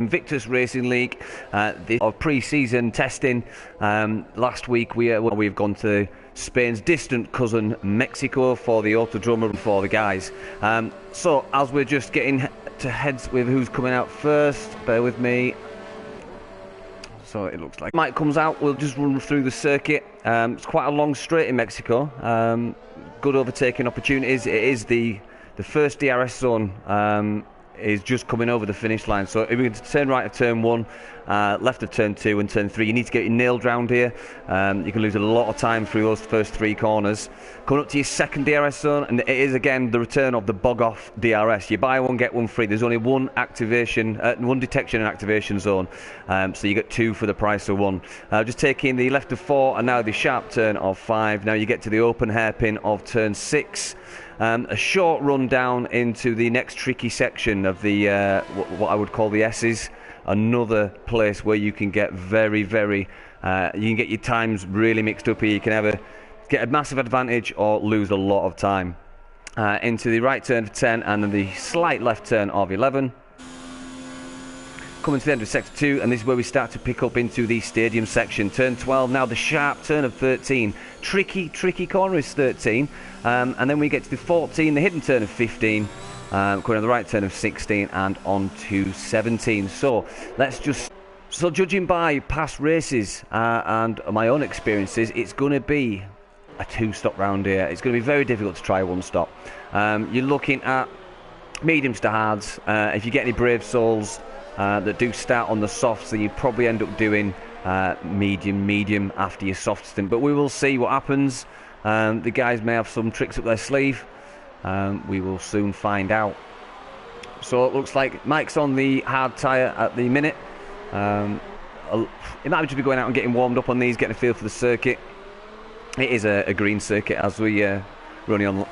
Invictus Racing League, of pre-season testing. Last week we've gone to Spain's distant cousin Mexico for the Autodromo for the guys. So as we're just getting to heads with who's coming out first, bear with me. So it looks like Mike comes out. We'll just run through the circuit. It's quite a long straight in Mexico. Good overtaking opportunities. It is the first DRS zone. Is just coming over the finish line. So if we turn right of turn 1, left of turn 2 and turn 3, you need to get your nailed round here. You can lose a lot of time through those first 3 corners. Coming up to your second DRS zone, and it is again the return of the bog off DRS. You buy one get one free. There's only one activation, one detection and activation zone, so you get 2 for the price of 1. Just taking the left of 4 and now the sharp turn of 5. Now you get to the open hairpin of turn 6. A short run down into the next tricky section of the what I would call the S's. Another place where you can get very, you can get your times really mixed up here. You can either get a massive advantage or lose a lot of time. Into the right turn of 10 and then the slight left turn of 11. Coming to the end of sector 2, and this is where we start to pick up into the stadium section. Turn 12, now the sharp turn of 13. Tricky corner is 13. And then we get to the 14, the hidden turn of 15. Going on the right turn of 16 and on to 17. So judging by past races and my own experiences, it's going to be a 2-stop round here. It's going to be very difficult to try 1-stop. You're looking at mediums to hards. If you get any brave souls that do start on the softs, then you probably end up doing medium after your soft stint. But we will see what happens. The guys may have some tricks up their sleeve. We will soon find out. So it looks like Mike's on the hard tyre at the minute. It might just be going out and getting warmed up on these, getting a feel for the circuit. It is a green circuit as we running on,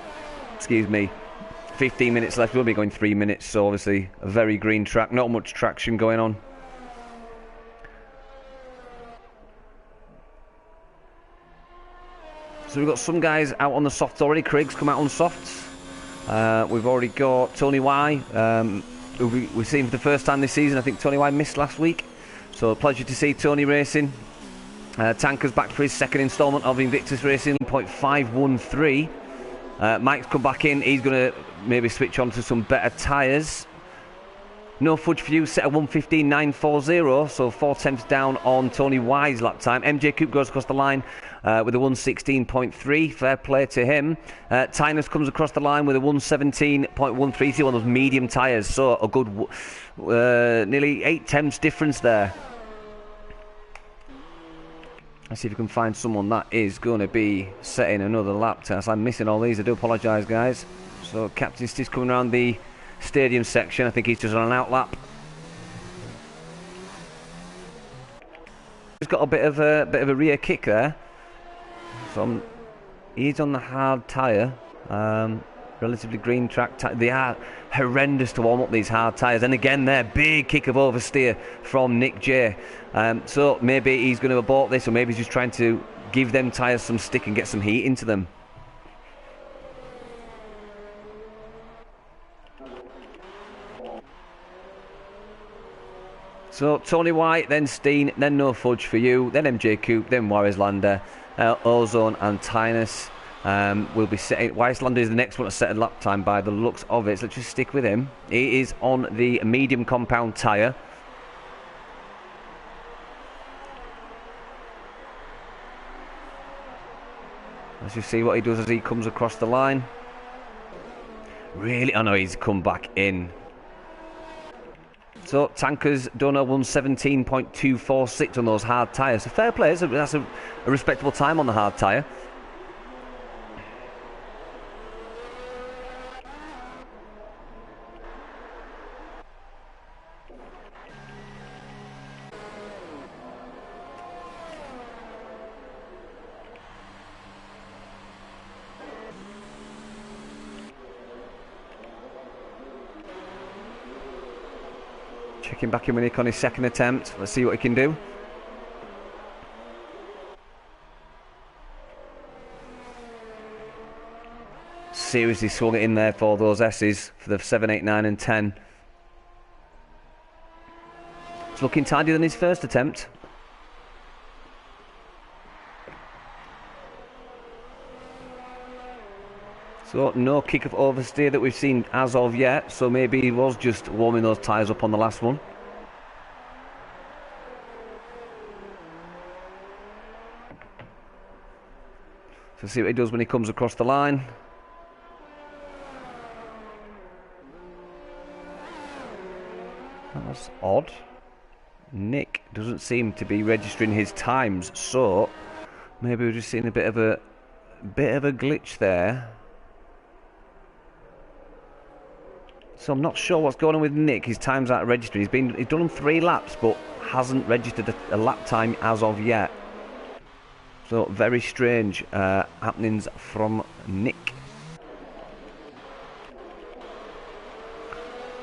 15 minutes left. We'll be going 3 minutes, so obviously a very green track, not much traction going on. So we've got some guys out on the softs already. Craig's come out on softs. We've already got Tony Y, who we've seen for the first time this season. I think Tony Y missed last week, so a pleasure to see Tony racing. Tanker's back for his second instalment of Invictus Racing, 0.513. Mike's come back in. He's going to maybe switch on to some better tyres. No fudge for you, set a 1:15.940, so 4 tenths down on Tony Y's lap time. MJ Coop goes across the line with a 1:16.3, fair play to him. Tynus comes across the line with a 1:17.13, one of those medium tyres, so a good nearly 8 tenths difference there. Let's see if we can find someone that is going to be setting another lap test. I'm missing all these, I do apologise guys. So Captain Stiff's coming around the stadium section. I think he's just on an out lap. He's got a bit of a rear kick there. So he's on the hard tyre. Relatively green track. They are horrendous to warm up, these hard tyres. And again there, big kick of oversteer from Nick J. So maybe he's going to abort this, or maybe he's just trying to give them tyres some stick and get some heat into them. So Tony White, then Steen, then No Fudge for you, then MJ Coop, then Warislander, Ozone and Tynus will be setting. Warislander is the next one to set a lap time by the looks of it. So let's just stick with him. He is on the medium compound tyre. Let's just see what he does as he comes across the line. Really? Oh no, he's come back in. So Tanker's done a 1:17.246 on those hard tyres. So fair play, that's a respectable time on the hard tyre. Checking back in with Nick on his second attempt. Let's see what he can do. Seriously swung it in there for those S's for the 7, 8, 9 and 10. It's looking tidier than his first attempt. So no kick of oversteer that we've seen as of yet. So maybe he was just warming those tyres up on the last one. So see what he does when he comes across the line. That's odd. Nick doesn't seem to be registering his times, so maybe we're just seeing a bit of a glitch there. So I'm not sure what's going on with Nick. His times aren't registered. He's done 3 laps, but hasn't registered a lap time as of yet. So very strange happenings from Nick.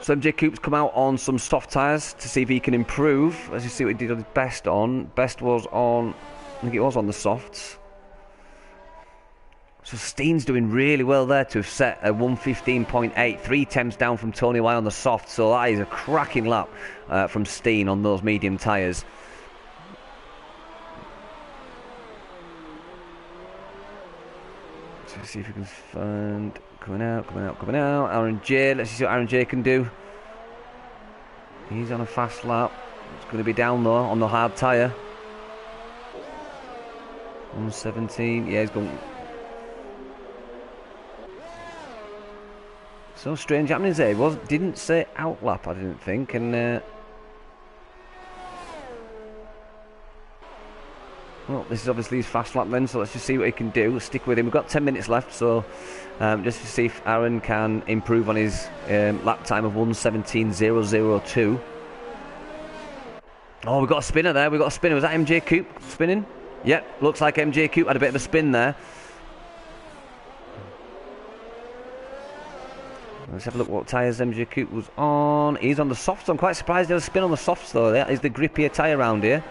So MJ Coop's come out on some soft tyres to see if he can improve. Let's just see what he did his best on. Best was on, I think it was on the softs. So Steen's doing really well there to have set a 1:15.8, 3 tenths down from Tony Y on the soft. So that is a cracking lap from Steen on those medium tyres. So let's see if we can find coming out. Aaron J. Let's see what Aaron J can do. He's on a fast lap. It's going to be down though on the hard tyre. 1:17. Yeah, he's going. So strange happenings there. Didn't say outlap, I didn't think, and well, this is obviously his fast lap then. So let's just see what he can do. We'll stick with him. We've got 10 minutes left, so just to see if Aaron can improve on his lap time of 1:17.002. Oh, we've got a spinner there. Was that MJ Coop spinning? Yep, looks like MJ Coop had a bit of a spin there. Let's have a look what tyres MJ Coop was on. He's on the softs. I'm quite surprised he had a spin on the softs though. That is the grippier tyre around here.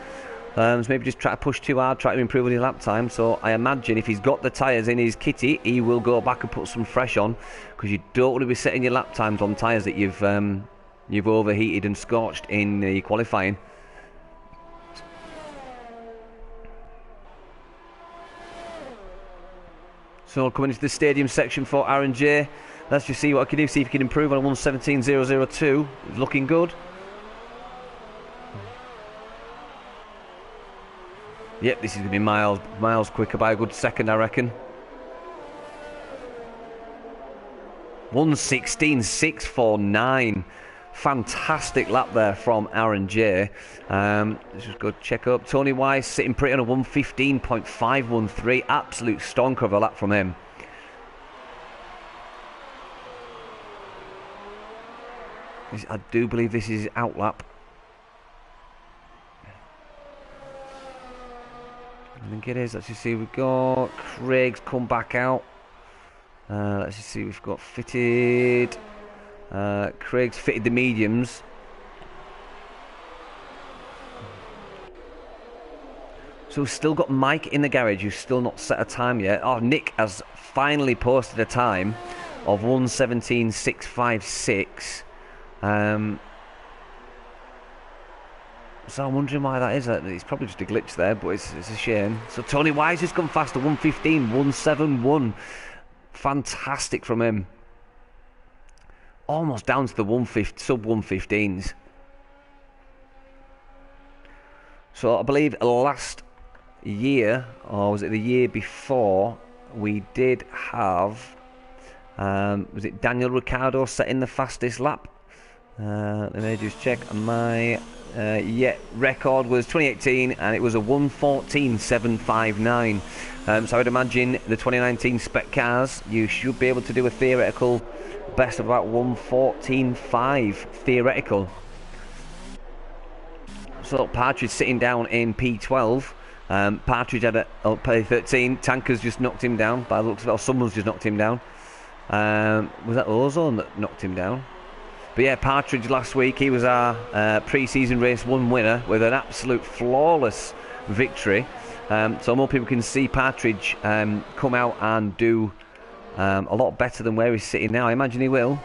So maybe just try to push too hard, try to improve on his lap time. So I imagine if he's got the tyres in his kitty, he will go back and put some fresh on, because you don't want to be setting your lap times on tyres that you've overheated and scorched in the qualifying. So coming into the stadium section for Aaron J. Let's just see what I can do, see if he can improve on 1:17.002. It's looking good. Yep, this is going to be miles quicker by a good second, I reckon. 1:16.649. Fantastic lap there from Aaron J. Let's just go check up. Tony Weiss sitting pretty on a 1:15.513. Absolute stonker of a lap from him. I do believe this is outlap. I think it is. Let's just see. We've got Craig's come back out. Let's just see. We've got fitted. Craig's fitted the mediums. So we've still got Mike in the garage who's still not set a time yet. Oh, Nick has finally posted a time of 1:17.656. So I'm wondering why that is. It's probably just a glitch there, but it's a shame. So Tony Wise has gone faster, 1:15.171. Fantastic from him. Almost down to the sub 1:15s. So I believe last year, or was it the year before, we did have, was it Daniel Ricciardo setting the fastest lap? Let me just check. My record was 2018, and it was a 1:14.759. So I would imagine the 2019 spec cars, you should be able to do a theoretical best of about 1:14.5 theoretical. So Partridge sitting down in P12. Partridge had a P13. Tanker's just knocked him down by the looks of it, or someone's just knocked him down. Was that Ozone that knocked him down? But yeah, Partridge last week, he was our pre-season race 1 winner with an absolute flawless victory. So more people can see Partridge come out and do a lot better than where he's sitting now. I imagine he will.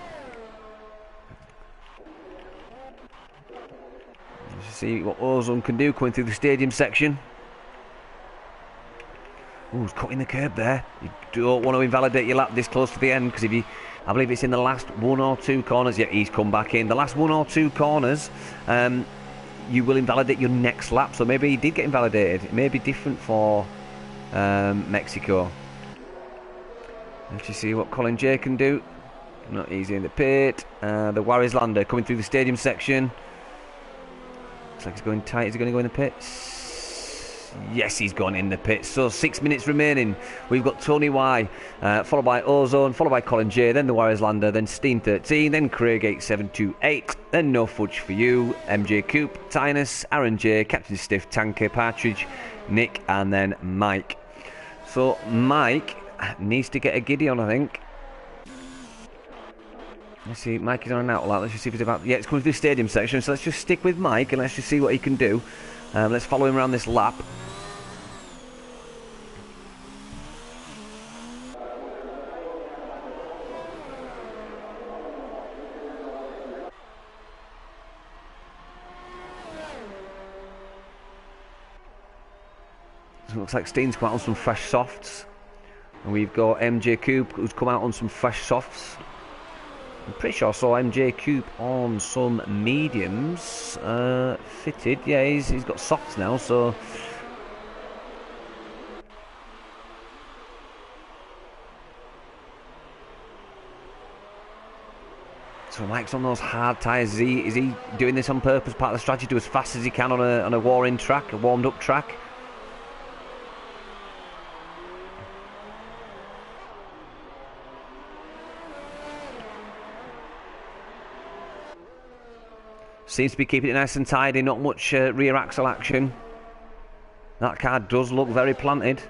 Let's See what Ozone can do coming through the stadium section. Oh, he's cutting the curb there. You don't want to invalidate your lap this close to the end, because if you, I believe it's in the last 1 or 2 corners. Yeah, he's come back in. The last 1 or 2 corners, you will invalidate your next lap. So maybe he did get invalidated. It may be different for Mexico. Let's just see what Colin J can do. Not easy in the pit. The Warriors Lander coming through the stadium section. Looks like he's going tight. Is he going to go in the pits? Yes, he's gone in the pits. So 6 minutes remaining. We've got Tony Y, followed by Ozone, followed by Colin J, then the Warriors Lander, then Steen 13, then Craig 8728, then No Fudge for You, MJ Coop, Tynus, Aaron J, Captain Stiff, Tanker, Partridge, Nick, and then Mike. So Mike needs to get a giddy on, I think. Let's see, Mike is on an outlet. Let's just see if it's about... Yeah, it's coming through the stadium section, so let's just stick with Mike and let's just see what he can do. Let's follow him around this lap. So it looks like Steen's come out on some fresh softs. And we've got MJ Coop, who's come out on some fresh softs. I'm pretty sure I saw MJ Coop on some mediums fitted. Yeah, he's got softs now, so... So Mike's on those hard tyres. Is he doing this on purpose, part of the strategy, do as fast as he can on a warring track, a warmed up track? Seems to be keeping it nice and tidy, not much rear axle action. That car does look very planted.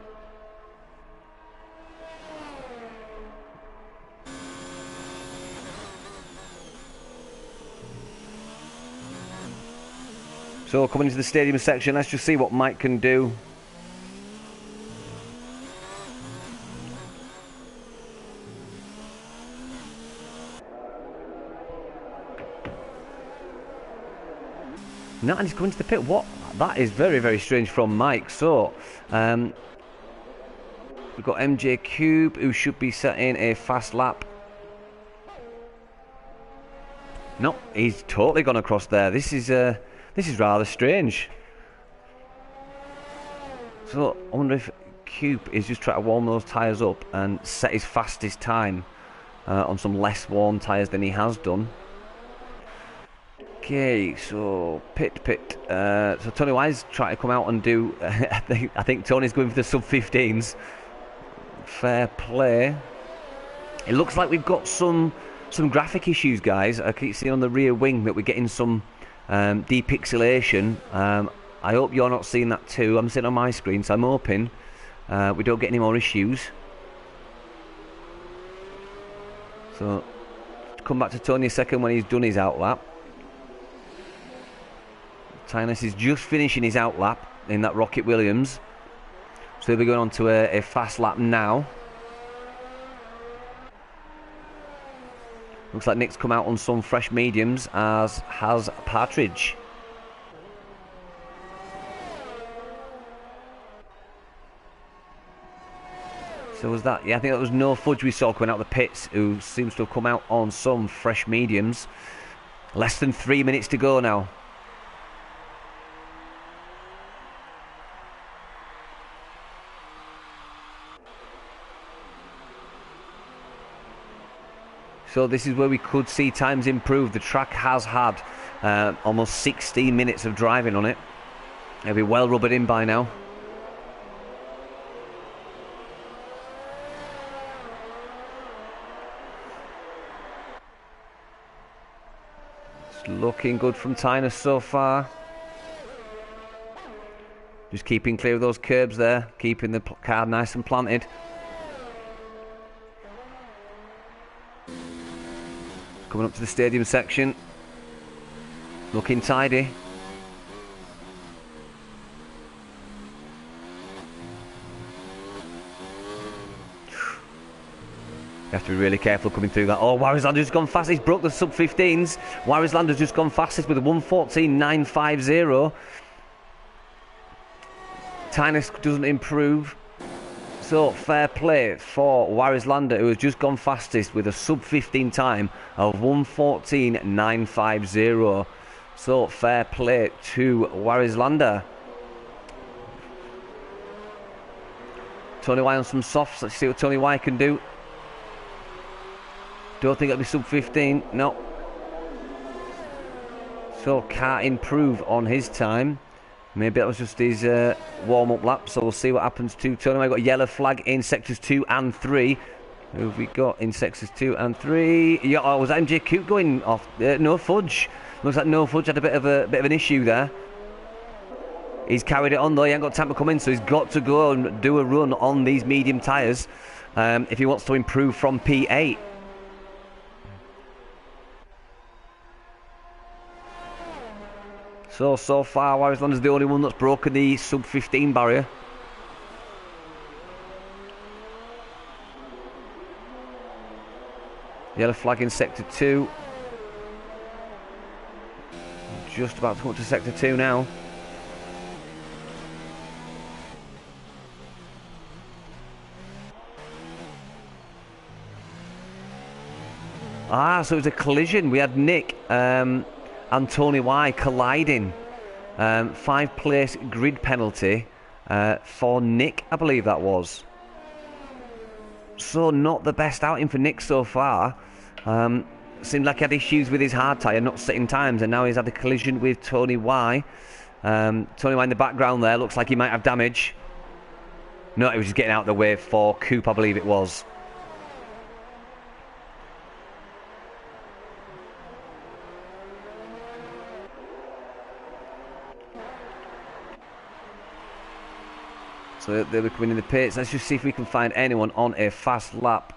So coming into the stadium section, let's just see what Mike can do. No, and he's coming to the pit. What? That is very, very strange from Mike. So, we've got MJ Cube, who should be setting a fast lap. No, he's totally gone across there. This is rather strange. So, I wonder if Cube is just trying to warm those tyres up and set his fastest time on some less warm tyres than he has done. Okay, so pit. So Tony Wise trying to come out and do. I think Tony's going for the sub-15s. Fair play. It looks like we've got some graphic issues, guys. I keep seeing on the rear wing that we're getting some depixelation. I hope you're not seeing that too. I'm sitting on my screen, so I'm hoping we don't get any more issues. So come back to Tony a second when he's done his outlap. Tynus is just finishing his outlap in that Rocket Williams. So he'll be going on to a fast lap now. Looks like Nick's come out on some fresh mediums, as has Partridge. So was that? Yeah, I think that was No Fudge we saw coming out of the pits, who seems to have come out on some fresh mediums. Less than 3 minutes to go now. So this is where we could see times improve. The track has had almost 16 minutes of driving on it. It'll be well rubbered in by now. It's looking good from Tynus so far. Just keeping clear of those curbs there, keeping the car nice and planted. Coming up to the stadium section, looking tidy. You have to be really careful coming through that. Oh, Warislander's gone fast. He's broke the sub-15s. Warislander's just gone fastest with a 1:14.950. Tynus doesn't improve. So, fair play for Warislander, who has just gone fastest with a sub-15 time of 1:14.950. So, fair play to Warislander. Tony Y on some softs. Let's see what Tony Y can do. Don't think it'll be sub-15. No. So, can't improve on his time. Maybe that was just his warm-up lap, so we'll see what happens to Tony. We've got a yellow flag in sectors 2 and 3. Who have we got in sectors 2 and 3? Yeah, oh, was that MJ Coop going off? No Fudge. Looks like No Fudge had a bit of an issue there. He's carried it on though. He ain't got time to come in, so he's got to go and do a run on these medium tyres if he wants to improve from P8. So far, Warislander's the only one that's broken the sub-15 barrier. Yellow flag in sector 2. Just about to come up to sector 2 now. So it was a collision. We had Nick and Tony Y colliding. 5 place grid penalty for Nick, I believe that was. So not the best outing for Nick so far. Seemed like he had issues with his hard tyre, not setting times, and now he's had a collision with Tony Y. Tony Y in the background there, looks like he might have damage. No, he was just getting out of the way for Coop, I believe it was. So they'll be coming in the pits. Let's just see if we can find anyone on a fast lap.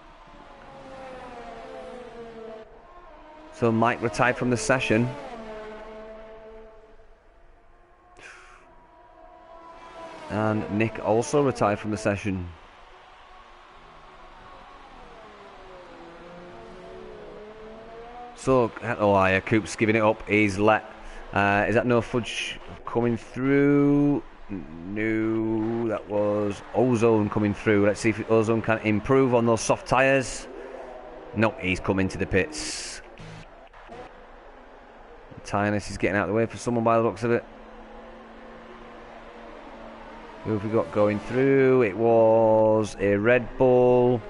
So Mike retired from the session. And Nick also retired from the session. So, oh yeah, Coop's giving it up. He's let. Is that No Fudge coming through? No, that was Ozone coming through. Let's see if Ozone can improve on those soft tyres. No, he's coming to the pits. Tynus is getting out of the way for someone by the looks of it. Who have we got going through? It was a Red Bull.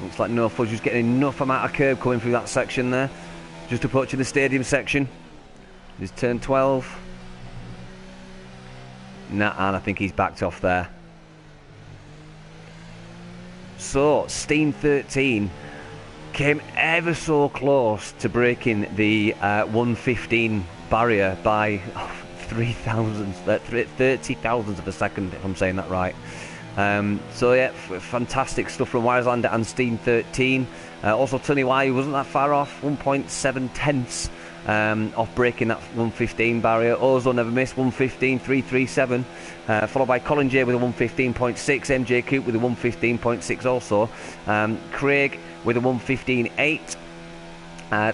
Looks like No Fudge is getting enough amount of curb coming through that section there. Just approaching the stadium section. He's turn 12. Nah, and I think he's backed off there. So, Steen 13 came ever so close to breaking the 1:15 barrier by 30,000 of a second, if I'm saying that right. So yeah, fantastic stuff from Warislander and Steen 13. Also Tony Y, who wasn't that far off, 1.7 tenths off breaking that 1:15 barrier. Ozone never missed, 1:15.337, followed by Colin J with a 1:15.6, MJ Coop with a 1:15.6 also, Craig with a 1:15.8,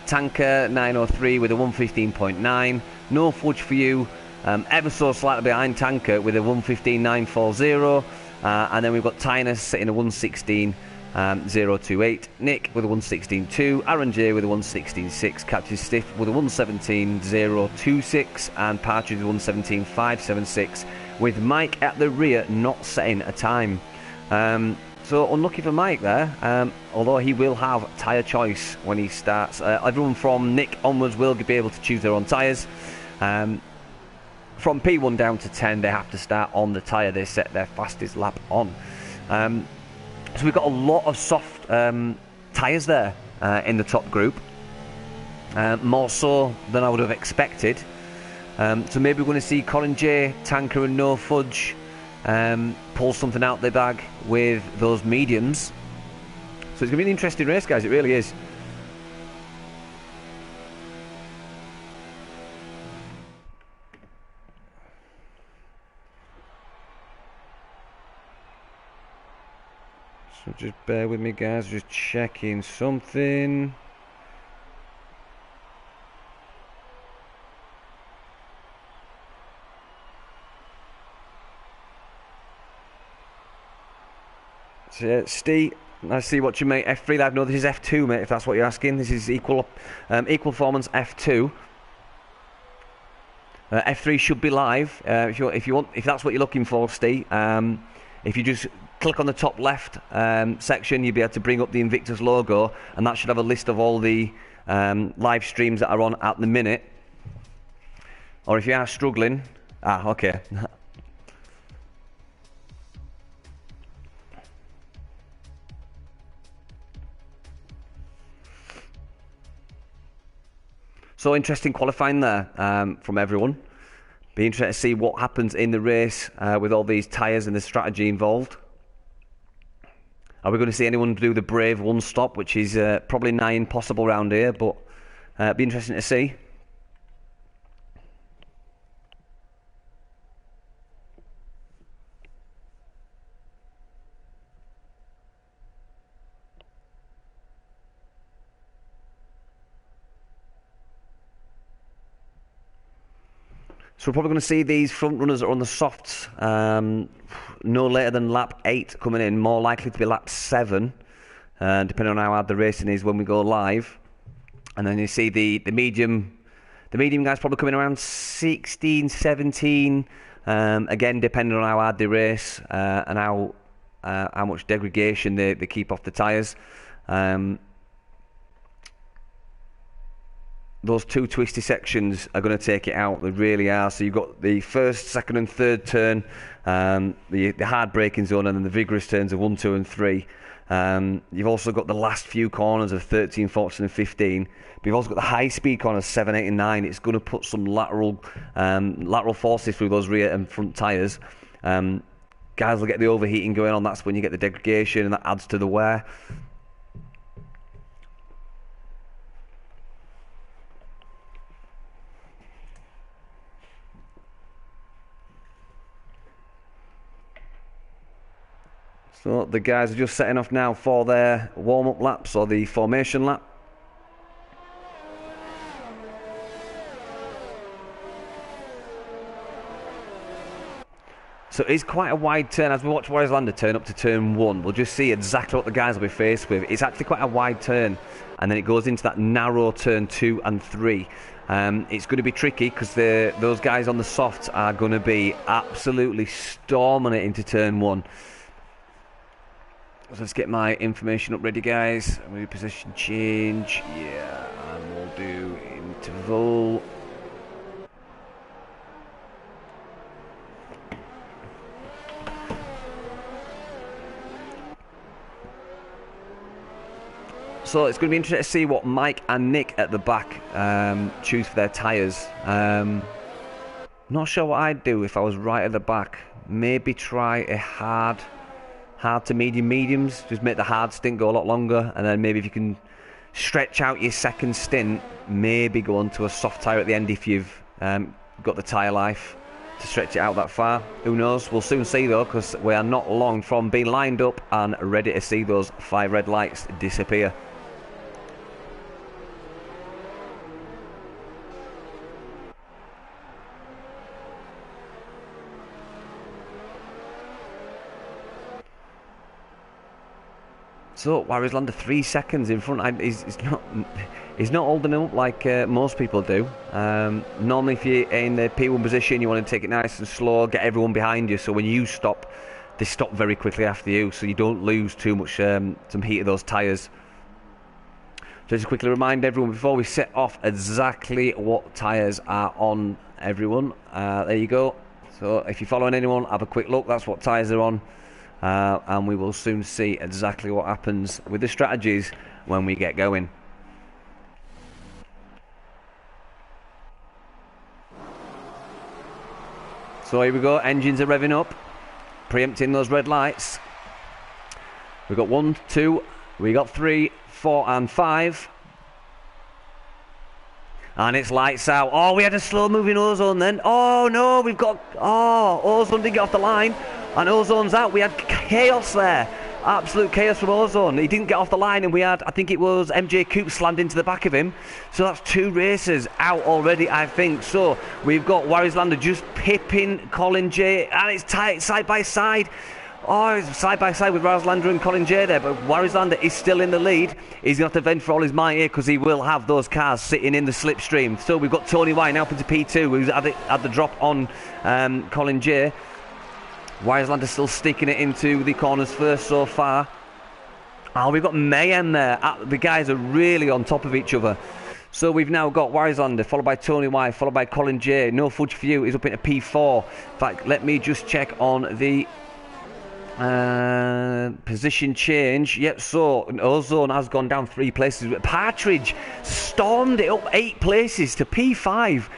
Tanker 903 with a 1:15.9, No Fudge for you, ever so slightly behind Tanker with a 1:15.940, and then we've got Tynus sitting a 1:16.028, Nick with a 1:16.2, Aaron J with a 1:16.6, Captain Stiff with a 1:17.026, and Partridge with 1:17.576, with Mike at the rear not setting a time. So unlucky for Mike there, although he will have tyre choice when he starts. Everyone from Nick onwards will be able to choose their own tyres. From P1 down to 10, they have to start on the tyre they set their fastest lap on. So we've got a lot of soft tyres there in the top group, more so than I would have expected. So maybe we're going to see Colin J, Tanker and No Fudge pull something out their bag with those mediums. So it's going to be an interesting race, guys, it really is. just bear with me, guys. Just checking something. So, yeah, Steve, I see what you mate. F3 Live. No, this is F2, mate. If that's what you're asking, this is equal performance F2. F3 should be live. If that's what you're looking for, Steve. If you just click on the top left section, you'll be able to bring up the Invictus logo, and that should have a list of all the live streams that are on at the minute. Or if you are struggling, okay. So interesting qualifying there from everyone. Be interested to see what happens in the race with all these tyres and the strategy involved. Are we going to see anyone do the brave one stop, which is probably nigh impossible around here, but be interesting to see. So we're probably going to see these front runners that are on the softs no later than lap 8 coming in, more likely to be lap 7, depending on how hard the racing is when we go live. And then you see the medium guys probably coming around 16, 17, again depending on how hard they race and how much degradation they keep off the tyres. Those two twisty sections are going to take it out. They really are. So you've got the first, second and third turn, the hard braking zone, and then the vigorous turns of 1, 2 and 3. You've also got the last few corners of 13, 14 and 15. But you've also got the high speed corners 7, 8 and 9. It's going to put some lateral forces through those rear and front tyres. Guys will get the overheating going on. That's when you get the degradation, and that adds to the wear. So the guys are just setting off now for their warm-up laps, or the formation lap. So it's quite a wide turn. As we watch Warriors Lander turn up to turn 1, we'll just see exactly what the guys will be faced with. It's actually quite a wide turn, and then it goes into that narrow turn 2 and 3. It's going to be tricky because those guys on the softs are going to be absolutely storming it into turn 1. So let's get my information up ready, guys. We'll do position change. Yeah, and we'll do interval. So it's going to be interesting to see what Mike and Nick at the back choose for their tyres. Not sure what I'd do if I was right at the back. Maybe try a hard to mediums. Just make the hard stint go a lot longer, and then maybe if you can stretch out your second stint, maybe go on to a soft tyre at the end if you've got the tyre life to stretch it out that far. Who knows? We'll soon see though, because we are not long from being lined up and ready to see those 5 red lights disappear. So Warriors Lander 3 seconds in front. He's not holding him up like most people do. Normally, if you're in the P1 position, you want to take it nice and slow, get everyone behind you. So when you stop, they stop very quickly after you, so you don't lose too much some heat of those tyres. So just quickly remind everyone before we set off exactly what tyres are on everyone. There you go. So if you're following anyone, have a quick look. That's what tyres are on. And we will soon see exactly what happens with the strategies when we get going. So here we go, engines are revving up, preempting those red lights. We've got 1, 2, we got 3, 4 and 5. And it's lights out. Oh, we had a slow moving ozone then. Oh no, ozone didn't get off the line. And ozone's out. We had chaos there. Absolute chaos from Ozone. He didn't get off the line, and we had, I think it was MJ Coop slammed into the back of him. So that's 2 racers out already, I think. So we've got Warrislander just pipping Colin J, and it's tight side by side. Oh, it's side by side with Warrislander and Colin J there, but Warrislander is still in the lead. He's going to have to vent for all his might here because he will have those cars sitting in the slipstream. So we've got Tony Y now up into P2, who's had the drop on Colin J. Warrislander still sticking it into the corners first so far. Oh, we've got mayhem there. The guys are really on top of each other. So we've now got Warrislander, followed by Tony Y, followed by Colin J. No fudge for you, he's up into P4. In fact, let me just check on the position change. Yep, so Ozone has gone down 3 places. Partridge stormed it up 8 places to P5.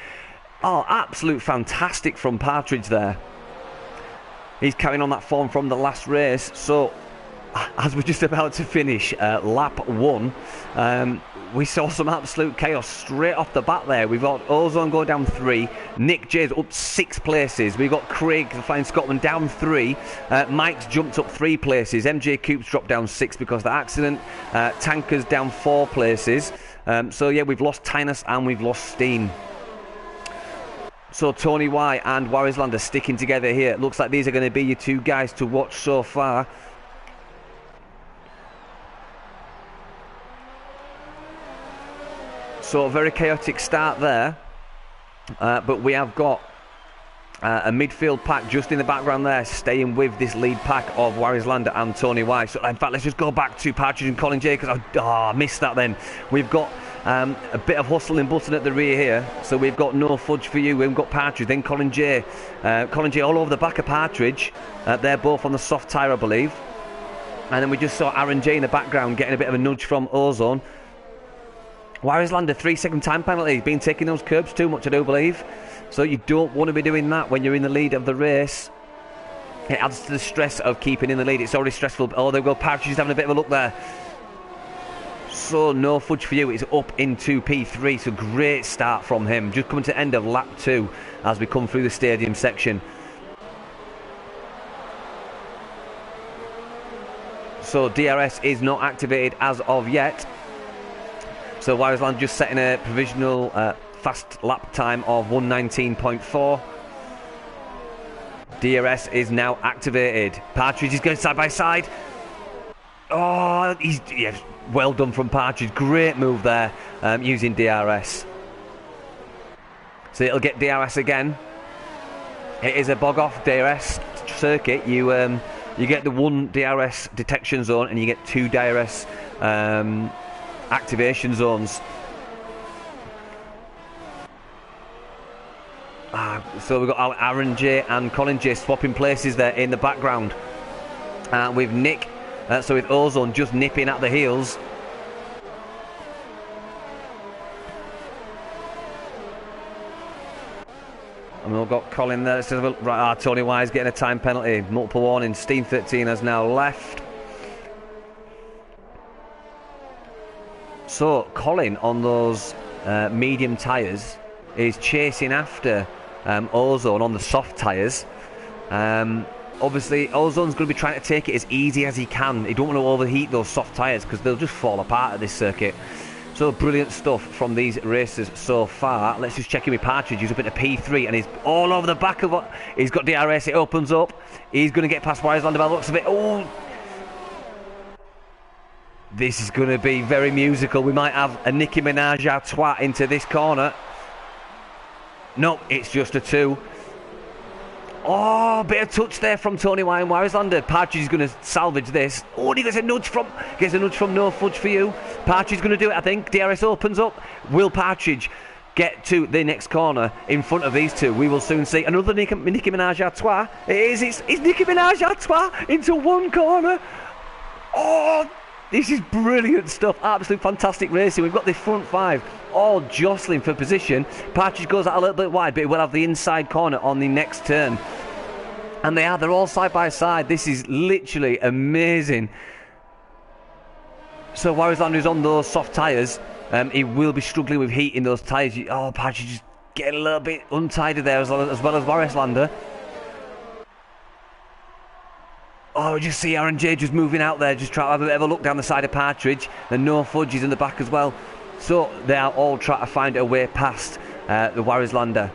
Oh, absolute fantastic from Partridge there. He's carrying on that form from the last race. So as we're just about to finish lap 1, we saw some absolute chaos straight off the bat there. We've got Ozone go down 3, Nick J's up 6 places. We've got Craig, the Flying Scotsman, down 3. Mike's jumped up 3 places. MJ Coop's dropped down 6 because of the accident. Tanker's down 4 places. So yeah, we've lost Tynus and we've lost Steen. So Tony Y and Warrislander sticking together here. It looks like these are going to be your 2 guys to watch so far. So a very chaotic start there, but we have got a midfield pack just in the background there, staying with this lead pack of Warrislander and Tony Y. So in fact, let's just go back to Partridge and Colin J, because I missed that then. We've got a bit of hustle and bustle at the rear here. So we've got No Fudge for You, we've got Partridge, then Colin J. Colin J all over the back of Partridge. They're both on the soft tyre, I believe. And then we just saw Aaron J in the background getting a bit of a nudge from Ozone. Warrislander, 3-second time penalty. He's been taking those curbs too much, I do believe. So you don't want to be doing that when you're in the lead of the race. It adds to the stress of keeping in the lead. It's already stressful. Oh, there we go. Partridge is having a bit of a look there. So No Fudge for You is up into P3. So great start from him. Just coming to the end of lap 2 as we come through the stadium section. So DRS is not activated as of yet. So Warrislander just setting a provisional fast lap time of 1:19.4. DRS is now activated. Partridge is going side by side. Oh, well done from Partridge. Great move there, using DRS. So it'll get DRS again. It is a bog-off DRS circuit. You get the 1 DRS detection zone and you get 2 DRS activation zones. So we've got Aaron J and Colin J swapping places there in the background. With Nick, so with Ozone just nipping at the heels. And we've got Colin there. Right, Tony Y is getting a time penalty. Multiple warnings. Steam 13 has now left. So Colin on those medium tyres is chasing after Ozone on the soft tyres. Obviously Ozone's going to be trying to take it as easy as he can. He don't want to overheat those soft tyres because they'll just fall apart at this circuit. So brilliant stuff from these racers so far. Let's just check in with Partridge. He's up into P3 and he's all over the back of what he's got. DRS, it opens up. He's going to get past Warrislander by the looks of it. Oh, this is going to be very musical. We might have a Nicki Minaj à trois into this corner. No, it's just a 2. Oh, bit of touch there from Tony Y and Warrislander. Partridge is going to salvage this. Oh, and he gets a nudge from No Fudge for You. Partridge is going to do it, I think. DRS opens up. Will Partridge get to the next corner in front of these 2? We will soon see. Another Nicki Minaj à trois. It's Nicki Minaj à trois into one corner. Oh, this is brilliant stuff. Absolute fantastic racing. We've got the front 5 all jostling for position. Partridge goes out a little bit wide, but we'll have the inside corner on the next turn. And they're all side by side. This is literally amazing. So Warrislander is on those soft tyres. He will be struggling with heat in those tyres. Oh, Partridge just getting a little bit untidy there as well as Warrislander. Oh, Oh, just see R&J just moving out there, just trying to have a bit of a look down the side of Partridge. And No Fudge is in the back as well. So they are all trying to find a way past the Warrislander.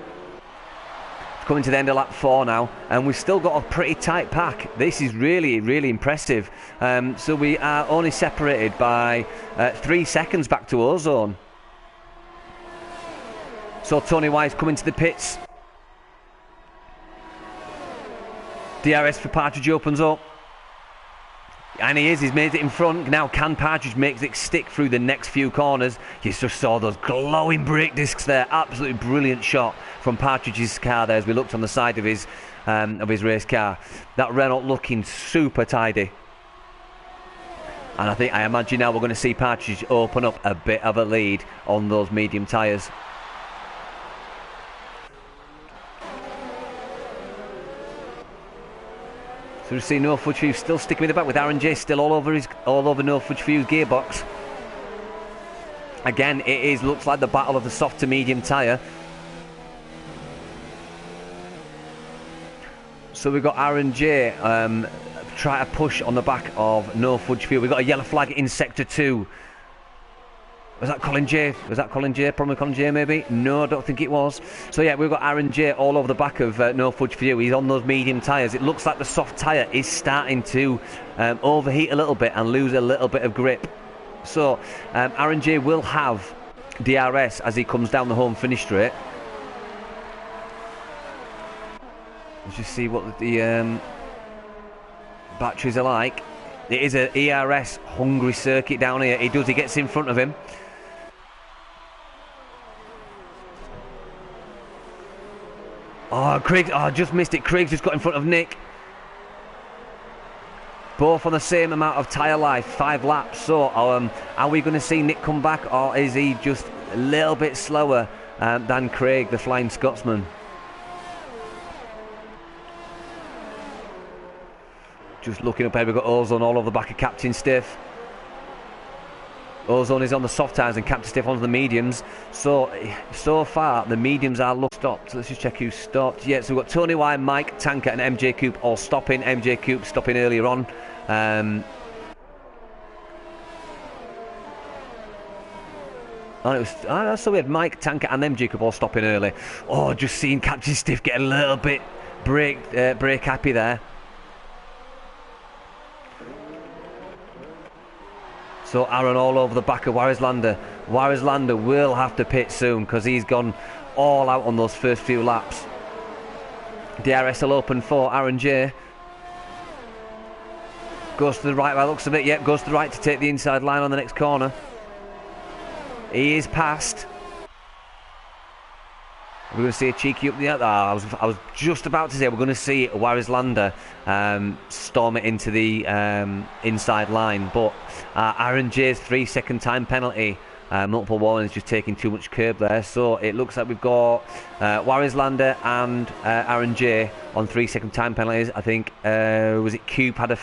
Coming to the end of lap 4 now, and we've still got a pretty tight pack. This is really, really impressive. So we are only separated by 3 seconds back to Ozone. So Tony Wise coming to the pits. DRS for Partridge opens up. And he's made it in front. Now can Partridge make it stick through the next few corners? You just saw those glowing brake discs there. Absolutely brilliant shot from Partridge's car there as we looked on the side of his race car. That Renault looking super tidy. And I imagine now we're going to see Partridge open up a bit of a lead on those medium tyres. So we see No Fudge Fuse still sticking in the back with R&J still all over No Fudge Fuse gearbox. Again, looks like the battle of the soft to medium tyre. So we've got R&J try to push on the back of No Fudge Fuse. We've got a yellow flag in sector 2. Was that Colin J? Probably Colin J maybe? No, I don't think it was. So yeah, we've got R&J all over the back of No Fudge Fuse. He's on those medium tyres. It looks like the soft tyre is starting to overheat a little bit and lose a little bit of grip. So R&J will have DRS as he comes down the home finish straight. Let's just see what the batteries are like. It is an ERS hungry circuit down here. He gets in front of him. Oh, Craig, just missed it. Craig's just got in front of Nick. Both on the same amount of tyre life, 5 laps. So, are we going to see Nick come back, or is he just a little bit slower than Craig, the Flying Scotsman? Just looking up here, we've got Ozone all over the back of Captain Stiff. Ozone is on the soft tyres and Captain Stiff on the mediums. So far, the mediums are stopped. Let's just check who stopped. Yeah, so we've got Tony Y, Mike, Tanker and MJ Coop all stopping. MJ Coop stopping earlier on. So we had Mike, Tanker and MJ Coop all stopping early. Oh, just seeing Captain Stiff get a little bit brake happy there. So Aaron all over the back of Warrislander. Warrislander will have to pit soon because he's gone all out on those first few laps. DRS will open for Aaron J. Goes to the right by the looks of it. Yep, goes to the right to take the inside line on the next corner. He is past. We're going to see a cheeky up the other. I was just about to say we're going to see Warrislander storm it into the inside line, but Aaron J's 3-second time penalty, multiple warnings, just taking too much curb there. So it looks like we've got Warrislander and Aaron J on 3-second time penalties. I think was it Cube had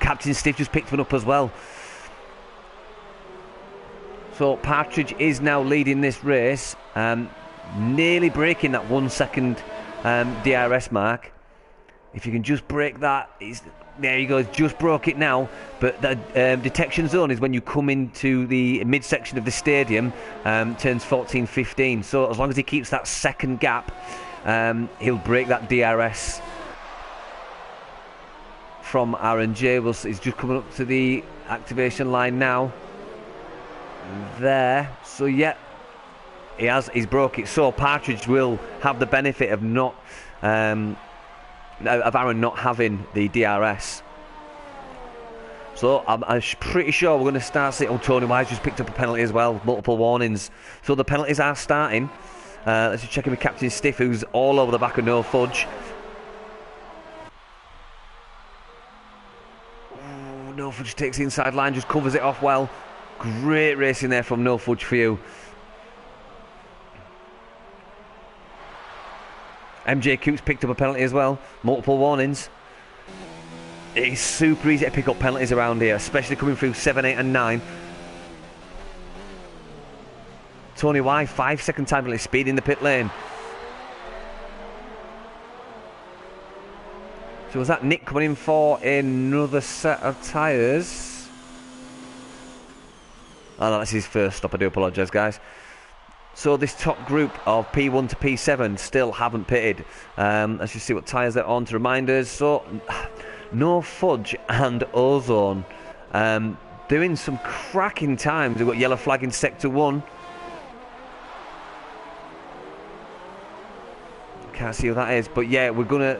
Captain Stiff just picked one up as well. So Partridge is now leading this race. Nearly breaking that 1 second DRS mark. If you can just break that, there you go, he's just broke it now. But the detection zone is when you come into the midsection of the stadium, turns 14-15. So as long as he keeps that second gap, he'll break that DRS from R&J. He's just coming up to the activation line now. There, so yeah. He's broke it, so Partridge will have the benefit of Aaron not having the DRS. So I'm pretty sure we're going to start seeing. Tony Wise just picked up a penalty as well, multiple warnings. So the penalties are starting. Let's just check in with Captain Stiff, who's all over the back of No Fudge. No Fudge takes the inside line, just covers it off well. Great racing there from No Fudge for you. MJ Coop's picked up a penalty as well. Multiple warnings. It's super easy to pick up penalties around here, especially coming through 7, 8 and 9. Tony Y, 5-second time penalty, speed in the pit lane. So was that Nick coming in for another set of tyres? Oh no, that's his first stop. I do apologise, guys. So this top group of P1 to P7 still haven't pitted. Let's just see what tyres they're on to remind us. So No Fudge and Ozone doing some cracking times. We've got yellow flag in sector 1. Can't see who that is, but yeah,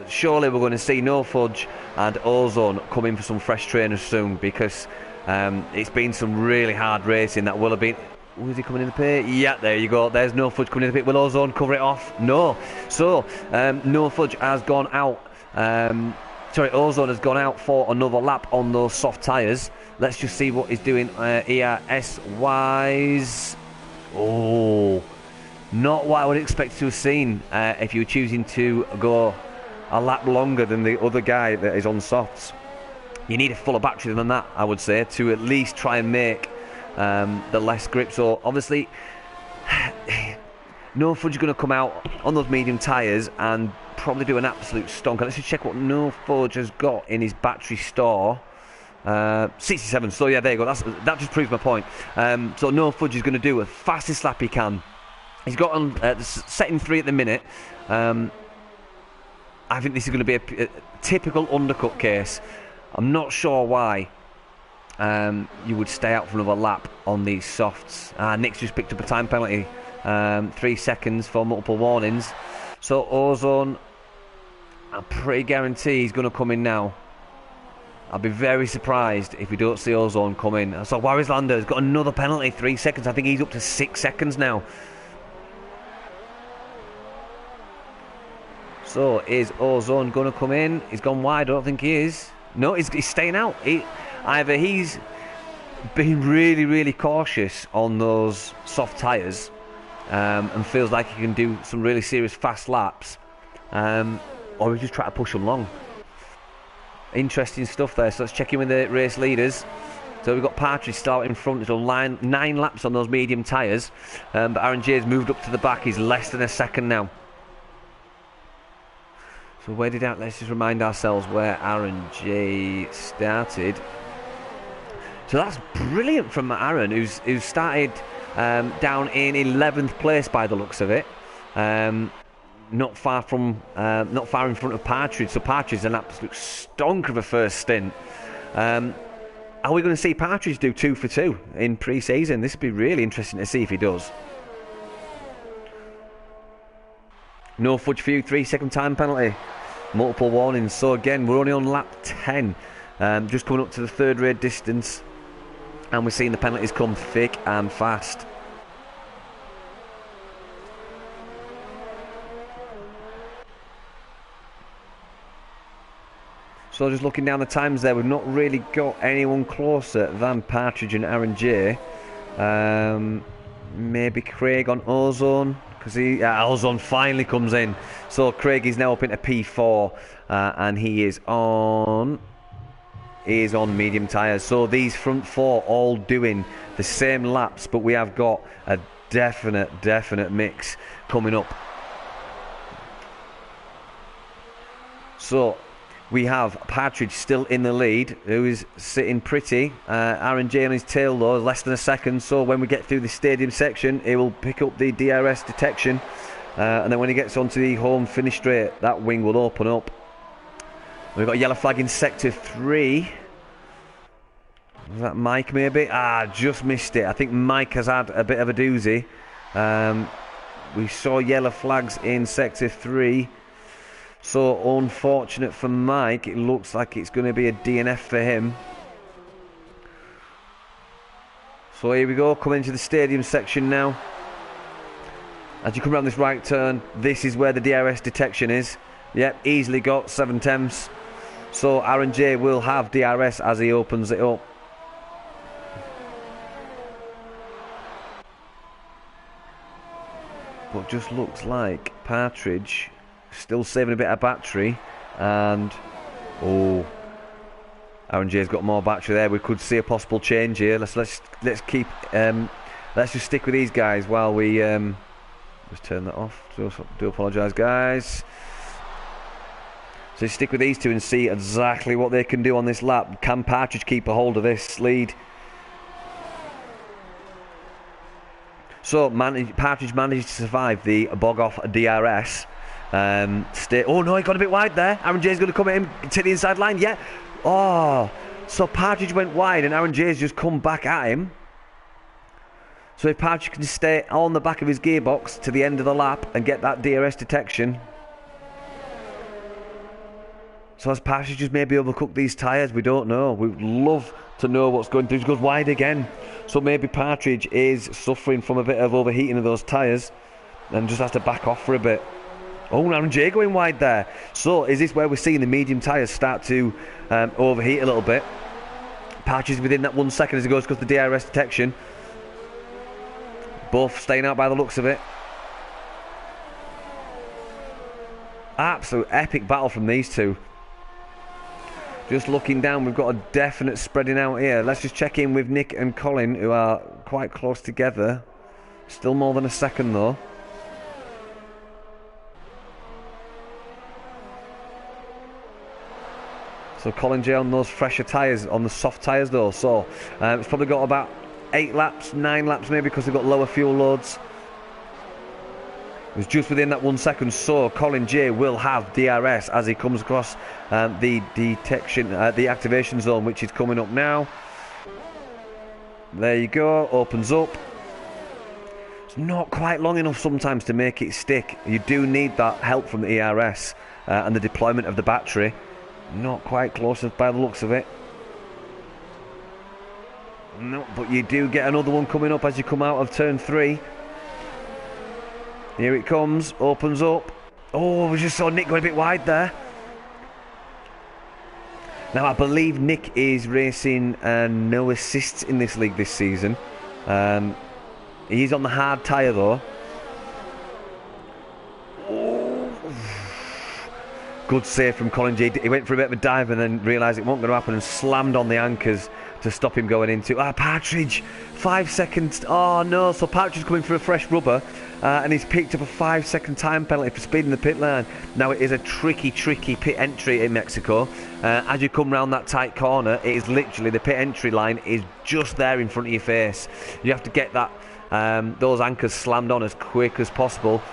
surely we're gonna see No Fudge and Ozone come in for some fresh trainers soon, because it's been some really hard racing. That will have been. Was he coming in the pit? Yeah, there you go. There's No Fudge coming in the pit. Will Ozone cover it off? No. So No Fudge has gone out. Ozone has gone out for another lap on those soft tyres. Let's just see what he's doing ERS-wise. Oh, not what I would expect to have seen if you were choosing to go a lap longer than the other guy that is on softs. You need a fuller battery than that, I would say, to at least try and make the less grip. So obviously No Fudge is going to come out on those medium tyres and probably do an absolute stonker. Let's just check what No Fudge has got in his battery store. 67. So yeah, there you go. That just proves my point. So No Fudge is going to do the fastest lap he can. He's got on setting 3 at the minute. I think this is going to be a typical undercut case. I'm not sure why you would stay out for another lap on these softs. Nick's just picked up a time penalty. 3 seconds for multiple warnings. So Ozone, I pretty guarantee he's going to come in now. I'll be very surprised if we don't see Ozone come in. So Warris Lander's got another penalty, 3 seconds. I think he's up to 6 seconds now. So is Ozone going to come in? He's gone wide. I don't think he is. No, he's staying out. Either he's been really, really cautious on those soft tyres and feels like he can do some really serious fast laps, or he's just trying to push them long. Interesting stuff there. So let's check in with the race leaders. So we've got Partridge starting in front. He's on 9 laps on those medium tyres, but Aaron J's moved up to the back. He's less than a second now. So let's just remind ourselves where Aaron J started. So that's brilliant from Aaron, who started down in 11th place by the looks of it. Not far in front of Partridge. So Partridge is an absolute stonker of a first stint. Are we going to see Partridge do 2 for 2 in pre-season? This would be really interesting to see if he does. No Fudge for you, 3-second time penalty. Multiple warnings. So again, we're only on lap 10. Just coming up to the third raid distance. And we're seeing the penalties come thick and fast. So just looking down the times there, we've not really got anyone closer than Partridge and Aaron J. Maybe Craig on Ozone, because Ozone finally comes in. So Craig is now up into P4, and he is on medium tyres. So these front 4 all doing the same laps, but we have got a definite mix coming up. So we have Partridge still in the lead, who is sitting pretty. Aaron J on his tail though, less than a second. So when we get through the stadium section, he will pick up the DRS detection. And then when he gets onto the home finish straight, that wing will open up. We've got a yellow flag in sector 3. Was that Mike maybe? Just missed it. I think Mike has had a bit of a doozy. We saw yellow flags in sector 3. So unfortunate for Mike. It looks like it's going to be a DNF for him. So here we go, coming into the stadium section now. As you come around this right turn, this is where the DRS detection is. Yep, easily got 7/10. So Aaron J will have DRS as he opens it up. But just looks like Partridge still saving a bit of battery, and Aaron J's got more battery there. We could see a possible change here. Let's keep let's just stick with these guys while we just turn that off. Do apologise, guys. So stick with these two and see exactly what they can do on this lap. Can Partridge keep a hold of this lead? So Partridge managed to survive the bog-off DRS. Oh no, he got a bit wide there. Aaron Jay's going to come at him to the inside line. Yeah. Oh, so Partridge went wide and Aaron Jay's just come back at him. So if Partridge can stay on the back of his gearbox to the end of the lap and get that DRS detection. So has Partridge just maybe overcooked these tyres? We don't know. We'd love to know what's going through. He goes wide again. So maybe Partridge is suffering from a bit of overheating of those tyres and just has to back off for a bit. Oh, Aaron Jay going wide there. So is this where we're seeing the medium tyres start to overheat a little bit? Partridge within that 1 second as he goes because the DRS detection. Both staying out by the looks of it. Absolute epic battle from these two. Just looking down, we've got a definite spreading out here. Let's just check in with Nick and Colin, who are quite close together. Still more than a second though. So Colin J on those fresher tyres, on the soft tyres though. So it's probably got about 8 laps, 9 laps maybe, because they've got lower fuel loads. It was just within that 1 second, so Colin J will have DRS as he comes across the detection, the activation zone, which is coming up now. There you go, opens up. It's not quite long enough sometimes to make it stick. You do need that help from the ERS and the deployment of the battery. Not quite close by the looks of it. No, but you do get another one coming up as you come out of turn 3. Here it comes, opens up. Oh, we just saw Nick going a bit wide there. Now, I believe Nick is racing no assists in this league this season. He's on the hard tyre though. Oh. Good save from Colin G. He went for a bit of a dive and then realised it wasn't going to happen and slammed on the anchors to stop him going into... Partridge! 5 seconds. Oh no, so Partridge coming for a fresh rubber. And he's picked up a 5-second time penalty for speeding the pit lane. Now it is a tricky pit entry in Mexico. As you come round that tight corner, it is literally, the pit entry line is just there in front of your face. You have to get that those anchors slammed on as quick as possible.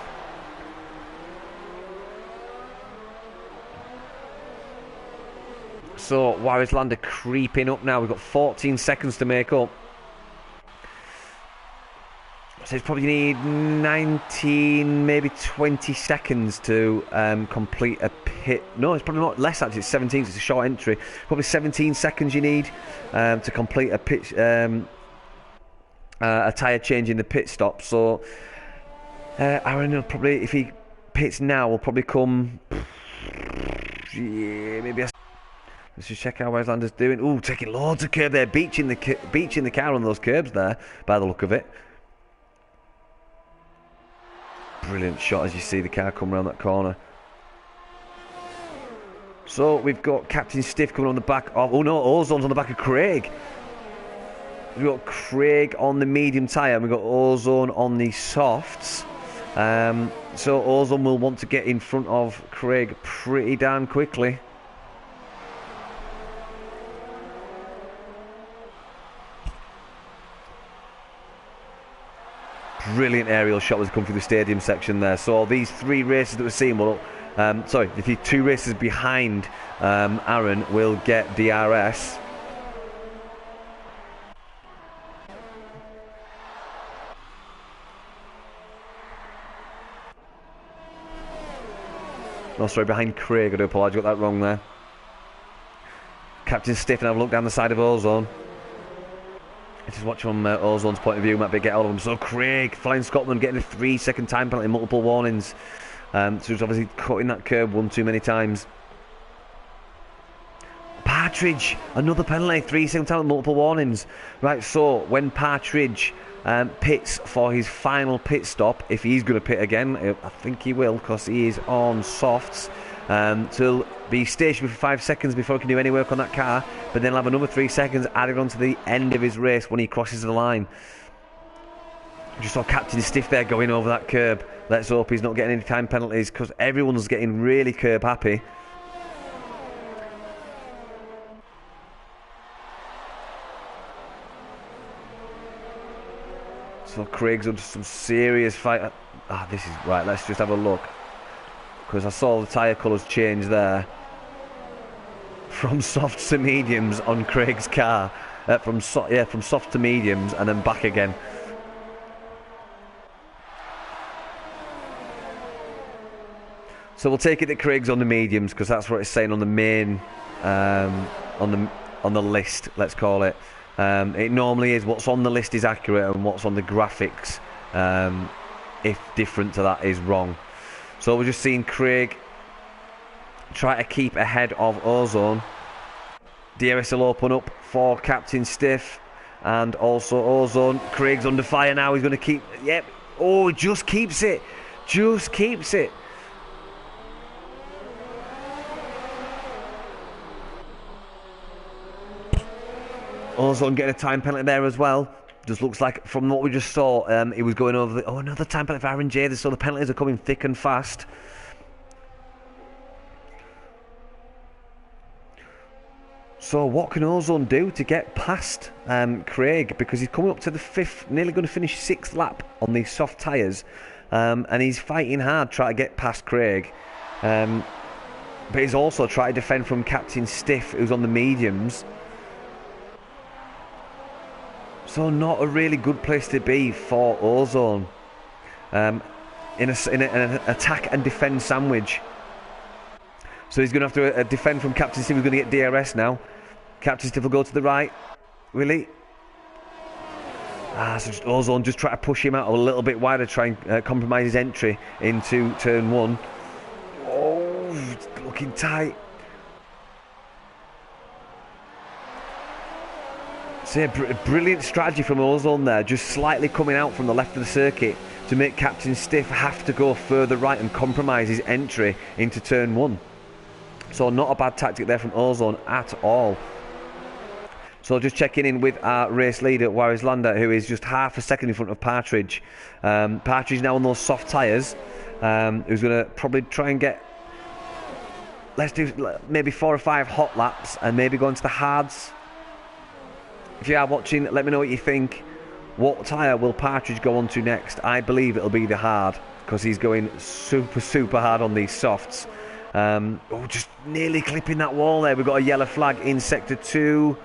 So Warriors creeping up now. We've got 14 seconds to make up. So it's probably need 19, maybe 20 seconds to complete a pit. No, it's probably not less actually. It's 17. It's a short entry. Probably 17 seconds you need to complete a pit, a tyre change in the pit stop. So Aaron will probably, if he pits now, will probably come. Yeah, maybe. Let's just check how Weislander's doing. Ooh, taking loads of curb there, beaching the car on those curbs there, by the look of it. Brilliant shot as you see the car come around that corner. So we've got Captain Stiff coming on the back of... Oh no, Ozone's on the back of Craig. We've got Craig on the medium tyre and we've got Ozone on the softs. So Ozone will want to get in front of Craig pretty damn quickly. Brilliant aerial shot was come through the stadium section there. So these 3 races that we're seeing will, the 2 races behind Aaron will get DRS. Oh, sorry, behind Craig. I do apologise, got that wrong there. Captain Stiff and have a look down the side of Ozone. Just watch from Ozone's point of view, might be get all of them. So Craig, Flying Scotland, getting a 3-second time penalty, multiple warnings. So he's obviously cutting that curb one too many times. Partridge, another penalty, 3-second time, multiple warnings. Right, so when Partridge pits for his final pit stop, if he's going to pit again, I think he will, because he is on softs. So be stationary for 5 seconds before he can do any work on that car, but then he'll have another 3 seconds added on to the end of his race when he crosses the line. Just saw Captain Stiff there going over that curb. Let's hope he's not getting any time penalties, because everyone's getting really curb happy. So Craig's under some serious fight. This is right. Let's just have a look, because I saw the tyre colours change there from softs to mediums on Craig's car. From soft to mediums and then back again. So we'll take it that Craig's on the mediums, because that's what it's saying on the main, on the list, let's call it. It normally is. What's on the list is accurate, and what's on the graphics, if different to that, is wrong. So we're just seeing Craig try to keep ahead of Ozone. DRS will open up for Captain Stiff and also Ozone. Craig's under fire now. He's going to keep... Yep. Oh, he just keeps it. Just keeps it. Ozone getting a time penalty there as well. Just looks like, from what we just saw, he was going over the... Oh, another time penalty for R&J. So the penalties are coming thick and fast. So what can Ozone do to get past Craig? Because he's coming up to the 5th, nearly going to finish 6th lap on these soft tyres. And he's fighting hard trying to get past Craig. But he's also trying to defend from Captain Stiff, who's on the mediums. So not a really good place to be for Ozone. In an attack and defend sandwich. So he's going to have to defend from Captain Stiff. He's going to get DRS now. Captain Stiff will go to the right. Will he? So just Ozone just try to push him out a little bit wider, try and compromise his entry into turn 1. Oh, it's looking tight. So yeah, brilliant strategy from Ozone there, just slightly coming out from the left of the circuit to make Captain Stiff have to go further right and compromise his entry into turn 1. So not a bad tactic there from Ozone at all. So just checking in with our race leader, Warislander, who is just half a second in front of Partridge. Partridge now on those soft tyres, who's going to probably try and get... Let's do maybe 4 or 5 hot laps and maybe go into the hards. If you are watching, let me know what you think. What tyre will Partridge go on to next? I believe it'll be the hard, because he's going super hard on these softs. Just nearly clipping that wall there. We've got a yellow flag in sector 2.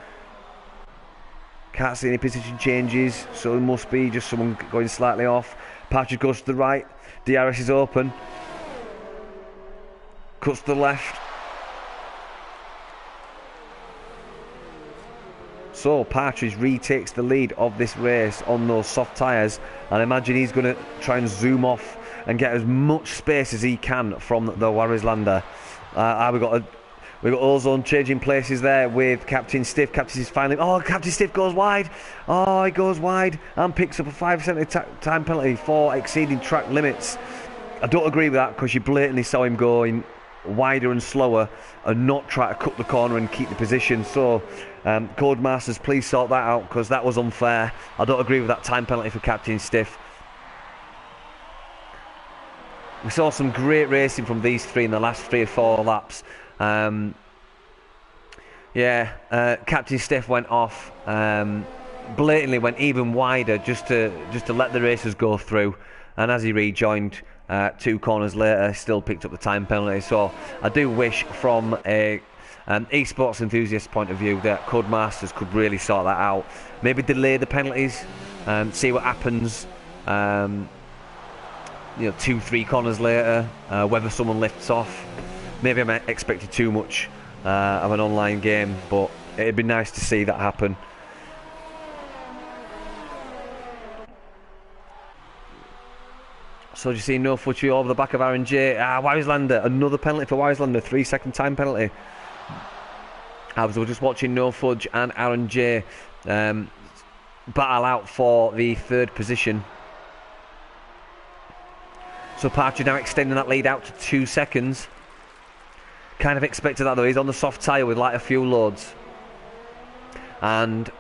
Can't see any position changes, so it must be just someone going slightly off. Partridge goes to the right. DRS is open. Cuts to the left. So Partridge retakes the lead of this race on those soft tyres, and I imagine he's going to try and zoom off and get as much space as he can from the Warislander. We've got Ozone changing places there with Captain Stiff. Captain Stiff finally... Oh, Captain Stiff goes wide. Oh, he goes wide and picks up a 5% time penalty for exceeding track limits. I don't agree with that, because you blatantly saw him going wider and slower and not try to cut the corner and keep the position. So, Codemasters, please sort that out, because that was unfair. I don't agree with that time penalty for Captain Stiff. We saw some great racing from these three in the last 3 or 4 laps. Captain Stiff went off, blatantly went even wider just to let the racers go through, and as he rejoined 2 corners later, still picked up the time penalty. So I do wish, from a esports enthusiast point of view, that Codemasters could really sort that out. Maybe delay the penalties and see what happens. 2-3 corners later, whether someone lifts off. Maybe I'm expecting too much of an online game, but it'd be nice to see that happen. So you see no footy over the back of R&J. Warislander, another penalty for Warislander, 3-second time penalty. I was just watching No Fudge and R&J battle out for the 3rd position. So Partridge now extending that lead out to 2 seconds. Kind of expected that though. He's on the soft tyre with lighter fuel loads. And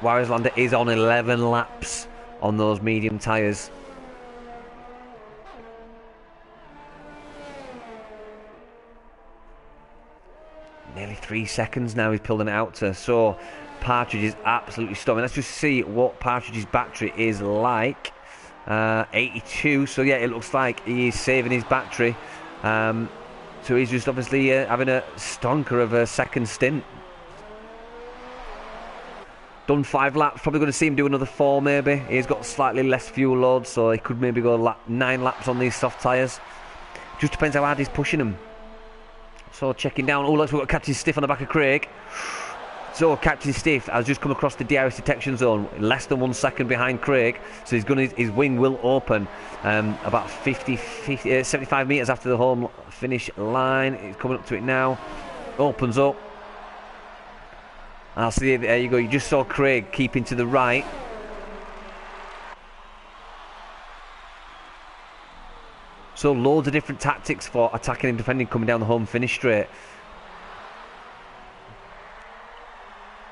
Warislander is on 11 laps on those medium tyres. Nearly 3 seconds now he's pulling it out to. So Partridge is absolutely storming. Let's just see what Partridge's battery is like. 82, so yeah, it looks like he is saving his battery. So he's just obviously having a stonker of a second stint. Done 5 laps, probably going to see him do another 4 maybe. He's got slightly less fuel load, so he could maybe go 9 laps on these soft tyres. Just depends how hard he's pushing them. So checking down, oh look, we've got Captain Stiff on the back of Craig. So Captain Stiff has just come across the DRS detection zone, less than 1 second behind Craig. So his wing will open about 75 metres after the home finish line. He's coming up to it now. Opens up. I'll see it, there you go. You just saw Craig keeping to the right. So loads of different tactics for attacking and defending coming down the home finish straight.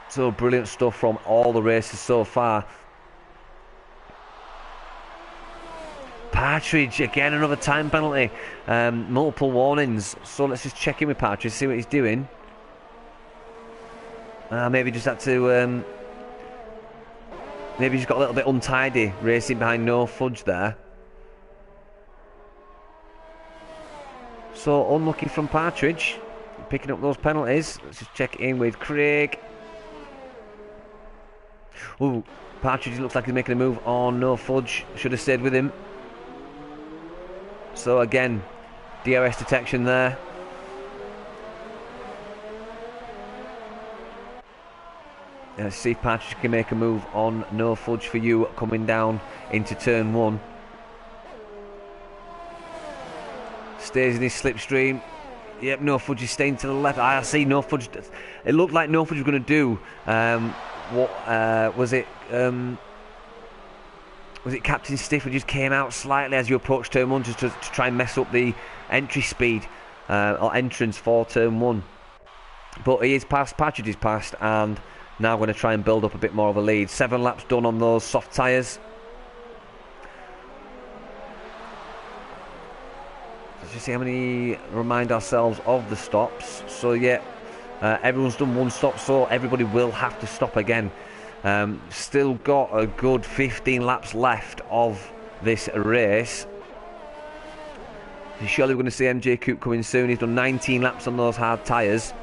So brilliant stuff from all the races so far. Partridge, again another time penalty. Multiple warnings. So let's just check in with Partridge, see what he's doing. Maybe just had to... maybe he's got a little bit untidy racing behind No Fudge there. So unlucky from Partridge, picking up those penalties. Let's just check in with Craig. Ooh, Partridge looks like he's making a move on No Fudge. Should have stayed with him. So again, DRS detection there. Let's see if Partridge can make a move on No Fudge for you coming down into turn 1. Stays in his slipstream. Yep, No Fudge is staying to the left. I see No Fudge. It looked like No Fudge was going to do what was it? Was it Captain Stiff who just came out slightly as you approach turn 1 just to try and mess up the entry speed or entrance for turn 1? But he is past. Partridge is past, and now going to try and build up a bit more of a lead. 7 laps done on those soft tyres. Let's just see how many remind ourselves of the stops. So yeah, everyone's done 1 stop, so everybody will have to stop again. Still got a good 15 laps left of this race. Surely we're going to see MJ Coupe coming soon. He's done 19 laps on those hard tyres.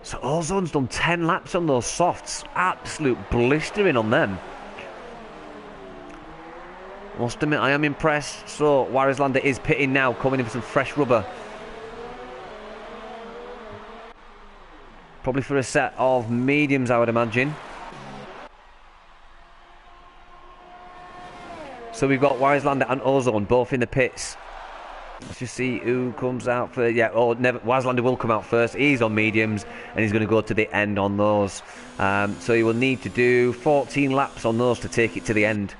So Ozone's done 10 laps on those softs. Absolute blistering on them. Must admit, I am impressed. So Warislander is pitting now, coming in for some fresh rubber. Probably for a set of mediums, I would imagine. So we've got Warislander and Ozone both in the pits. Let's just see who comes out first. Yeah, Warislander will come out first. He's on mediums, and he's going to go to the end on those. So he will need to do 14 laps on those to take it to the end.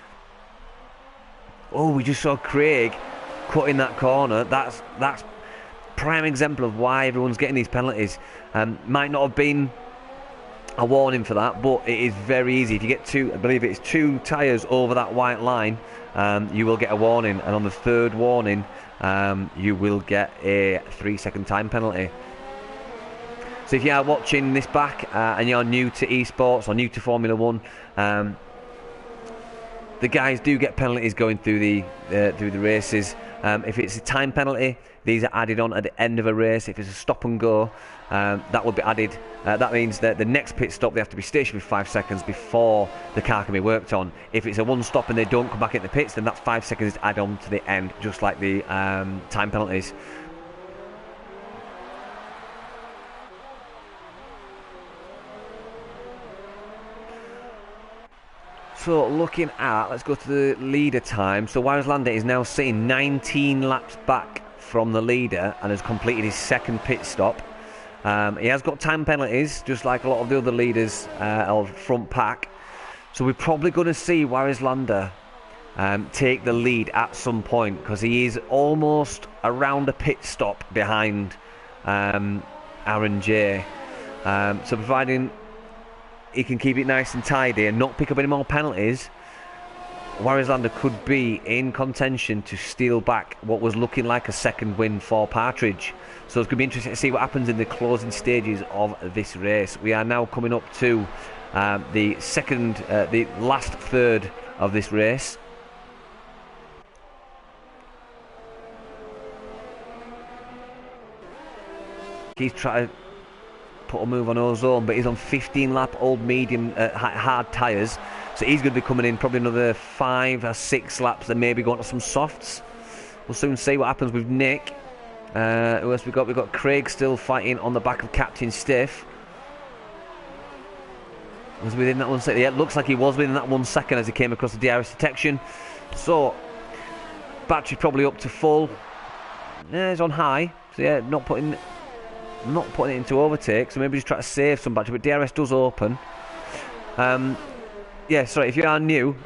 Oh, we just saw Craig cutting that corner. That's prime example of why everyone's getting these penalties. Might not have been a warning for that, but it is very easy. If you get I believe it's 2 tyres over that white line, you will get a warning, and on the 3rd warning, you will get a 3-second time penalty. So if you are watching this back and you're new to esports or new to Formula 1, the guys do get penalties going through the races. If it's a time penalty, these are added on at the end of a race. If it's a stop and go, that will be added. That means that the next pit stop, they have to be stationary for 5 seconds before the car can be worked on. If it's a 1 stop and they don't come back in the pits, then that 5 seconds is added on to the end, just like the time penalties. So looking at, let's go to the leader time. So Warislander is now sitting 19 laps back from the leader and has completed his 2nd pit stop. He has got time penalties, just like a lot of the other leaders of front pack. So we're probably going to see Warislander take the lead at some point, because he is almost around a pit stop behind Aaron J. So providing he can keep it nice and tidy and not pick up any more penalties, Warriorslander could be in contention to steal back what was looking like a second win for Partridge. So it's going to be interesting to see what happens in the closing stages of this race. We are now coming up to the last third of this race. He's trying to put a move on Ozone, but he's on 15 lap old medium hard tyres, so he's going to be coming in probably another 5 or 6 laps and maybe going to some softs. We'll soon see what happens with Nick. Who else we got? We've got Craig still fighting on the back of Captain Stiff. Was within that 1 second. Yeah, it looks like he was within that 1 second as he came across the DRS detection. So battery probably up to full. Yeah, he's on high. So yeah, not putting it into overtake. So maybe just try to save some battery. But DRS does open. Yeah, sorry. If you are new,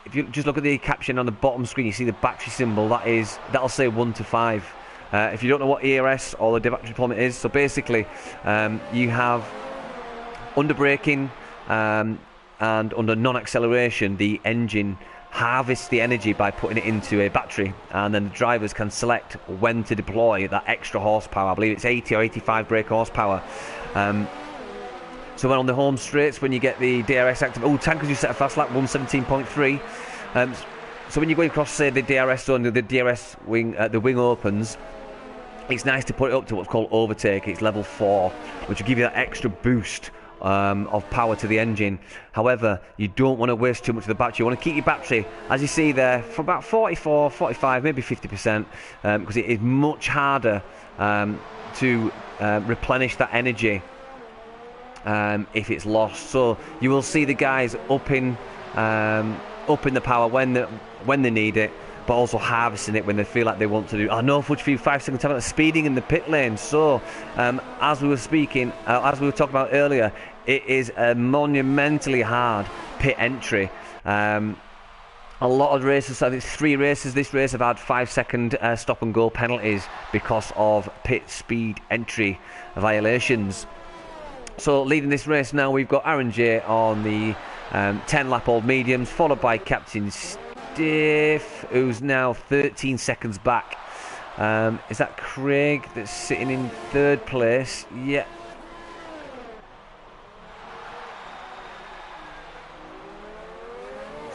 if you just look at the caption on the bottom screen, you see the battery symbol. That'll say 1 to 5. If you don't know what ERS or the battery deployment is, so basically you have under braking and under non-acceleration, the engine harvests the energy by putting it into a battery, and then the drivers can select when to deploy that extra horsepower. I believe it's 80 or 85 brake horsepower. So when on the home straights, when you get the DRS active, tankers, you set a fast lap 117.3. So when you're going across, say, the DRS zone, the DRS wing, the wing opens, it's nice to put it up to what's called overtake. It's level 4, which will give you that extra boost of power to the engine. However, you don't want to waste too much of the battery. You want to keep your battery, as you see there, for about 44, 45, maybe 50%, because it is much harder to replenish that energy if it's lost. So you will see the guys upping the power when they need it, but also harvesting it when they feel like they want to do. I know Fudge Few 5 seconds time speeding in the pit lane. So as we were talking about earlier, it is a monumentally hard pit entry. A lot of races, I think 3 races this race have had 5-second stop and go penalties because of pit speed entry violations. So leading this race now, we've got Aaron J on the 10 lap old mediums, followed by Captain Stiff, who's now 13 seconds back. Is that Craig that's sitting in 3rd place? Yeah.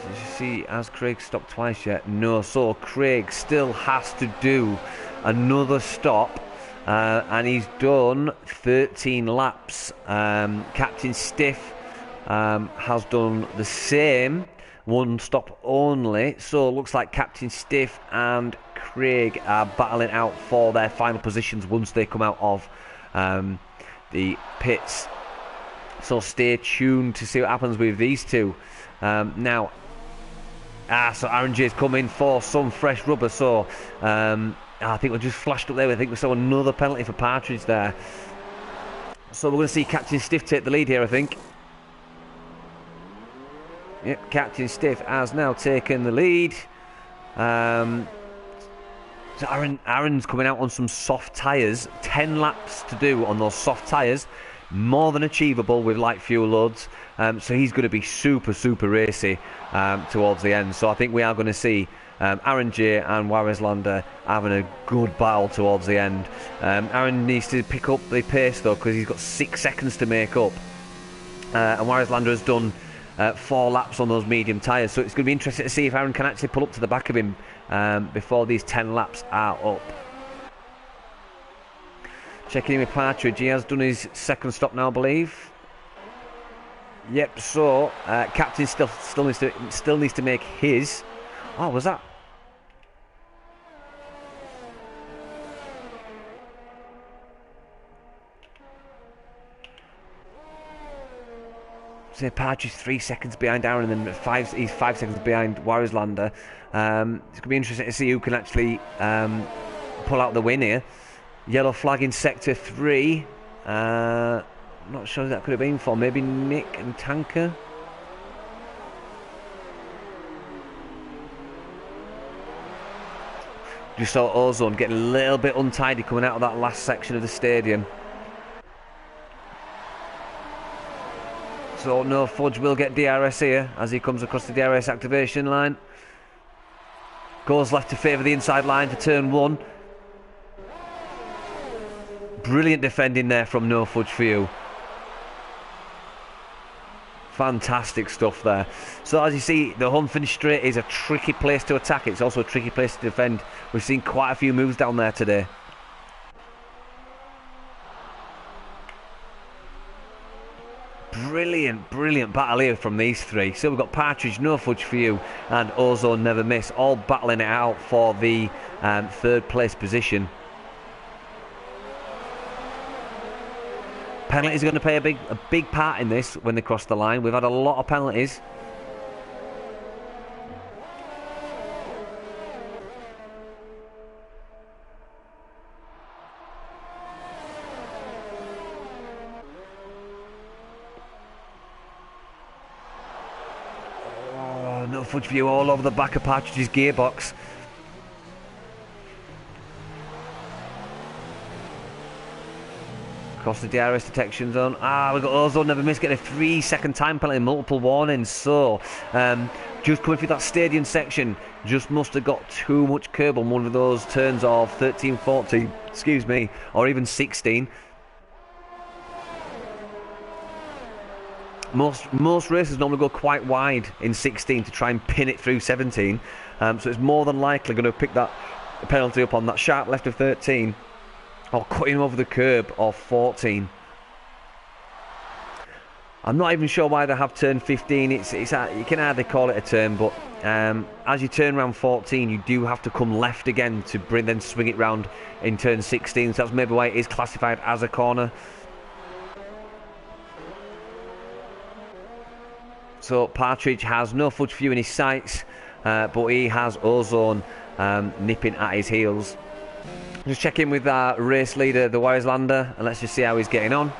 Did you see, has Craig stopped twice yet? No. So Craig still has to do another stop. And he's done 13 laps. Captain Stiff has done the same, 1 stop only. So it looks like Captain Stiff and Craig are battling out for their final positions once they come out of the pits. So stay tuned to see what happens with these two. So Aaron J's come in for some fresh rubber. So I think we just flashed up there. I think we saw another penalty for Partridge there. So we're going to see Captain Stiff take the lead here, I think. Yep, Captain Stiff has now taken the lead. So Aaron's coming out on some soft tyres. 10 laps to do on those soft tyres. More than achievable with light fuel loads. So he's going to be super, super racy towards the end. So I think we are going to see Aaron J and Warriorslander having a good battle towards the end. Aaron needs to pick up the pace though, because he's got 6 seconds to make up, and Warriorslander has done 4 laps on those medium tyres. So it's going to be interesting to see if Aaron can actually pull up to the back of him before these 10 laps are up. Checking in with Partridge, he has done his 2nd stop now, I believe. Yep. So Captain still needs to make his. Oh, was that? So Partridge 3 seconds behind Aaron, and then he's 5 seconds behind Warriorslander. It's going to be interesting to see who can actually pull out the win here. Yellow flag in sector 3. Not sure who that could have been for. Maybe Nick and Tanker. Just saw Ozone getting a little bit untidy coming out of that last section of the stadium. So No Fudge will get DRS here as he comes across the DRS activation line. Goes left to favour the inside line for turn 1. Brilliant defending there from No Fudge for you. Fantastic stuff there. So as you see, the Hunfin Straight is a tricky place to attack. It's also a tricky place to defend. We've seen quite a few moves down there today. Brilliant battle here from these three. So we've got Partridge, No Fudge for you, and Ozone Never Miss, all battling it out for the third place position. Penalties are going to play a big part in this when they cross the line. We've had a lot of penalties. Oh, No Fudge view all over the back of Partridge's gearbox. Across the DRS detection zone. We've got Ozone Never Miss getting a 3-second time penalty, multiple warnings. So, just coming through that stadium section, just must have got too much curb on one of those turns of 13, 14, excuse me, or even 16. Most races normally go quite wide in 16 to try and pin it through 17. So it's more than likely going to pick that penalty up on that sharp left of 13. Or cutting him over the curb of 14. I'm not even sure why they have turn 15. You can hardly call it a turn, but as you turn around 14, you do have to come left again to then swing it round in turn 16. So that's maybe why it is classified as a corner. So Partridge has No Fudge for you in his sights, but he has Ozone nipping at his heels. Just check in with our race leader, the Warriorslander, and let's just see how he's getting on.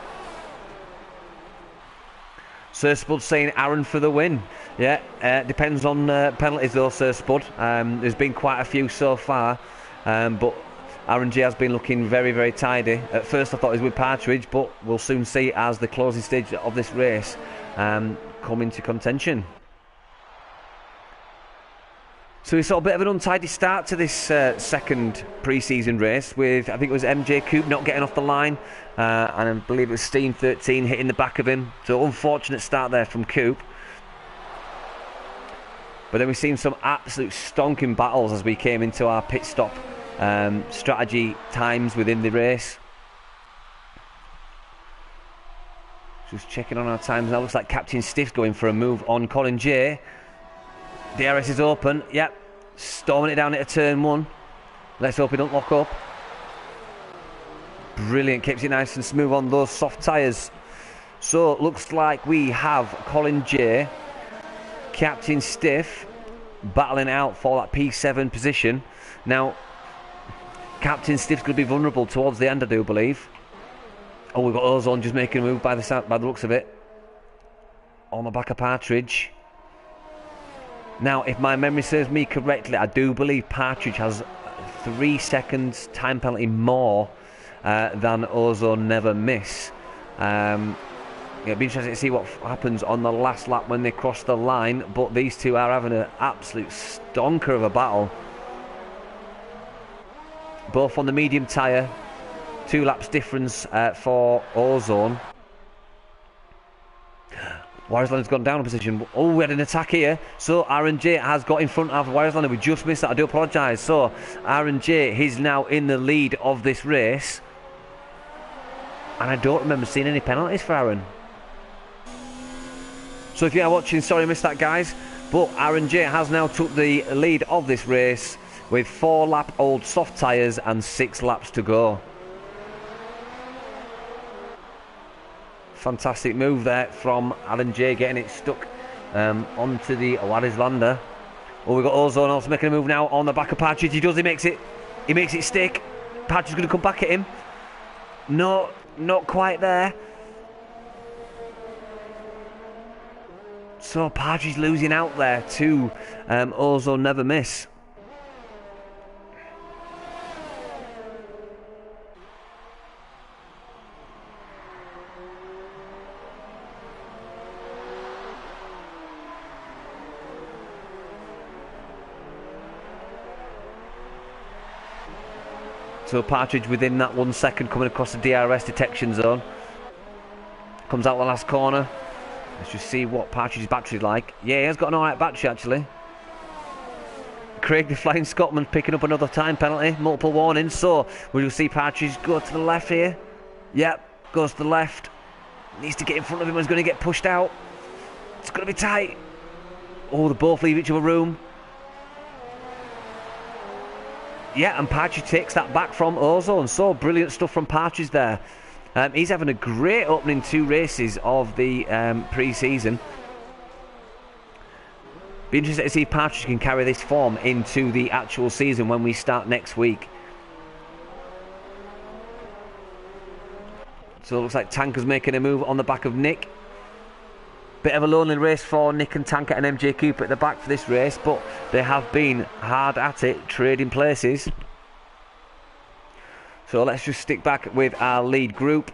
Sir Spud saying Aaron for the win. Yeah, depends on penalties though, Sir Spud. There's been quite a few so far, but Aaron G has been looking very tidy. At first I thought he was with Partridge, but we'll soon see as the closing stage of this race come into contention. So we saw a bit of an untidy start to this second pre-season race with, I think it was MJ Coop not getting off the line, and I believe it was Steam 13 hitting the back of him. So unfortunate start there from Coop. But then we've seen some absolute stonking battles as we came into our pit stop strategy times within the race. Just checking on our times now. Looks like Captain Stiff's going for a move on Colin J. DRS is open, yep, storming it down into turn 1. Let's hope he don't lock up. Brilliant, keeps it nice and smooth on those soft tyres. So it looks like we have Colin J, Captain Stiff, battling out for that P7 position. Now, Captain Stiff's going to be vulnerable towards the end, I do believe. Oh, we've got Ozone just making a move by the looks of it. On the back of Partridge. Now, if my memory serves me correctly, I do believe Partridge has 3 seconds time penalty more than Ozone Never Miss. It'll be interesting to see what happens on the last lap when they cross the line, but these two are having an absolute stonker of a battle. Both on the medium tyre, 2 laps difference for Ozone. Warriorslander gone down a position. Oh, we had an attack here. So RNJ has got in front of Warriorslander. We just missed that. I do apologise. So RNJ is now in the lead of this race. And I don't remember seeing any penalties for Aaron. So if you are watching, sorry I missed that, guys. But RNJ has now took the lead of this race with 4 lap old soft tyres and 6 laps to go. Fantastic move there from Alan J, getting it stuck onto the Warriorslander. Oh, we've got Ozone also making a move now on the back of Partridge. He makes it stick. Partridge is going to come back at him. No, not quite there. So Partridge losing out there to Ozone Never Miss. So Partridge within that 1 second coming across the DRS detection zone. Comes out the last corner. Let's just see what Partridge's battery's like. Yeah, he has got an alright battery actually. Craig the Flying Scotsman picking up another time penalty. Multiple warnings. So we'll see Partridge go to the left here. Yep, goes to the left. Needs to get in front of him. He's going to get pushed out. It's going to be tight. Oh, they both leave each other room. Yeah, and Partridge takes that back from Ozone. So brilliant stuff from Partridge there. He's having a great opening 2 races of the pre-season. Be interested to see if Partridge can carry this form into the actual season when we start next week. So it looks like Tanker's making a move on the back of Nick. Bit of a lonely race for Nick and Tanker and MJ Cooper at the back for this race, but they have been hard at it, trading places. So let's just stick back with our lead group.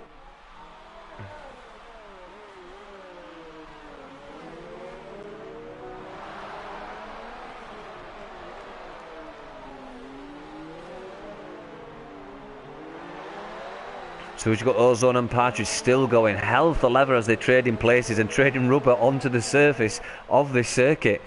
So we've got Ozone and Partridge still going hell for leather as they trade in places and trading rubber onto the surface of this circuit.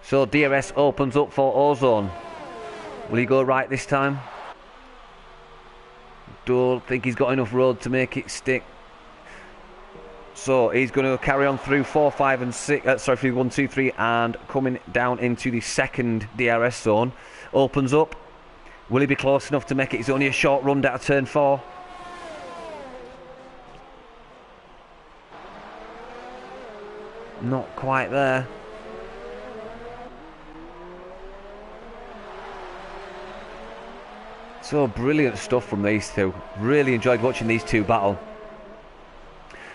So DRS opens up for Ozone. Will he go right this time? Don't think he's got enough road to make it stick. So he's going to carry on through 4, 5 and 6, through 1, 2, 3 and coming down into the second DRS zone. Opens up. Will he be close enough to make it? It's only a short run out of turn 4. Not quite there. So brilliant stuff from these two. Really enjoyed watching these two battle.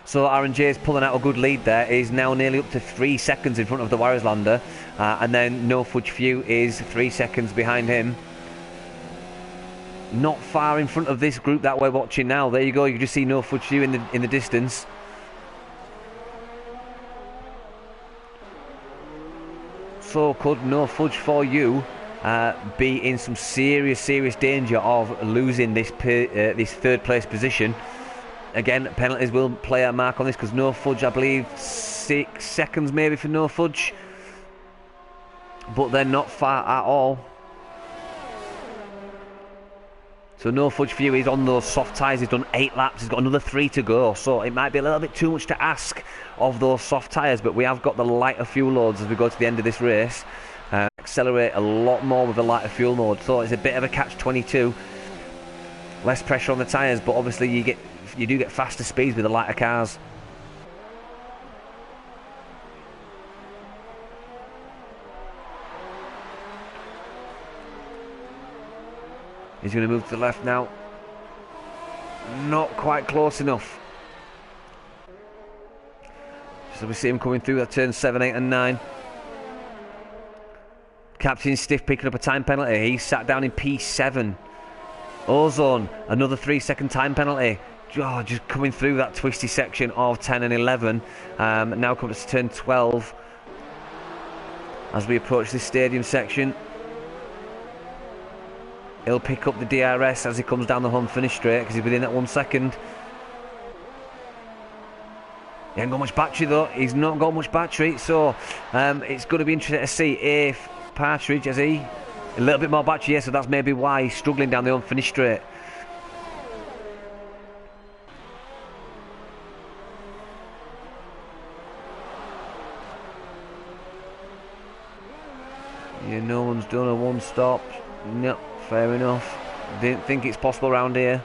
So R&J's pulling out a good lead there. He's now nearly up to 3 seconds in front of the Warriorslander. And then No Fudge Few is 3 seconds behind him. Not far in front of this group that we're watching now. There you go, you can just see No Fudge Few in the distance. So could No Fudge For You be in some serious danger of losing this third place position. Again, penalties will play a mark on this because No Fudge, I believe 6 seconds maybe for No Fudge, but they're not far at all. So No Fudge For You is on those soft tyres. He's done 8 laps. He's got another 3 to go, so it might be a little bit too much to ask of those soft tyres, but we have got the lighter fuel loads as we go to the end of this race. Accelerate a lot more with the lighter fuel load, so it's a bit of a catch-22. Less pressure on the tyres, but obviously you do get faster speeds with the lighter cars. He's going to move to the left now. Not quite close enough. So we see him coming through that turn 7, 8 and 9. Captain Stiff picking up a time penalty. He's sat down in P7. Ozone, another 3 second time penalty. Oh, just coming through that twisty section of 10 and 11. Now comes to turn 12 as we approach this stadium section. He'll pick up the DRS as he comes down the home finish straight because he's within that 1 second. He ain't got much battery though. He's not got much battery, so it's going to be interesting to see if Partridge has a little bit more battery. Yeah, so that's maybe why he's struggling down the home finish straight. Yeah, no one's done a one stop. Nope, fair enough. Didn't think it's possible around here.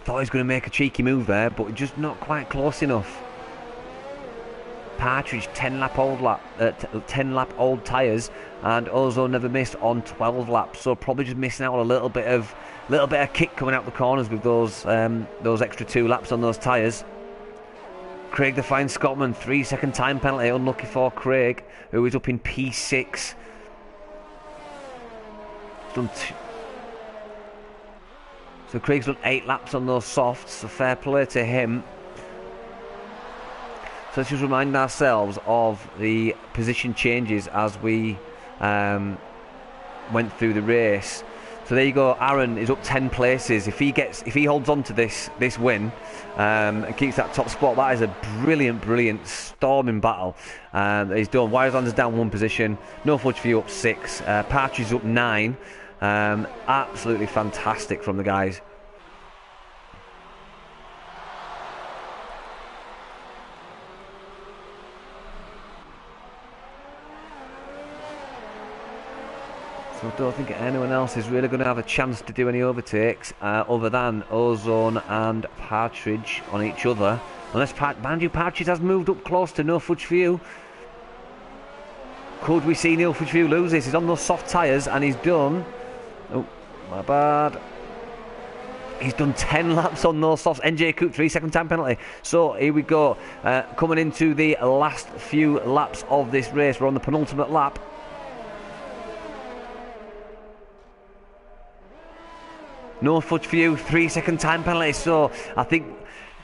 Thought he was going to make a cheeky move there, but just not quite close enough. Partridge 10 lap old tyres, and Ozone never missed on 12 laps, so probably just missing out on a little bit of kick coming out the corners with those extra 2 laps on those tyres. Craig the Fine Scotsman, 3 second time penalty, unlucky for Craig, who is up in P6. So So Craig's done 8 laps on those softs, so fair play to him. So let's just remind ourselves of the position changes as we went through the race. So there you go. Aaron is up 10 places. If he holds on to this win and keeps that top spot, that is a brilliant storming battle that he's done. Wireslander's down 1 position. No Fudge for You up 6. Partridge up 9. Absolutely fantastic from the guys. So I don't think anyone else is really going to have a chance to do any overtakes other than Ozone and Partridge on each other. Unless, mind you, Partridge has moved up close to No Fudge for You. Could we see No Fudge for You lose this? He's on those soft tyres and he's done... Oh, my bad. He's done 10 laps on those softs. NJ Coop, 3-second time penalty. So here we go. Coming into the last few laps of this race. We're on the penultimate lap. No Fudge for You, 3-second time penalty. So I think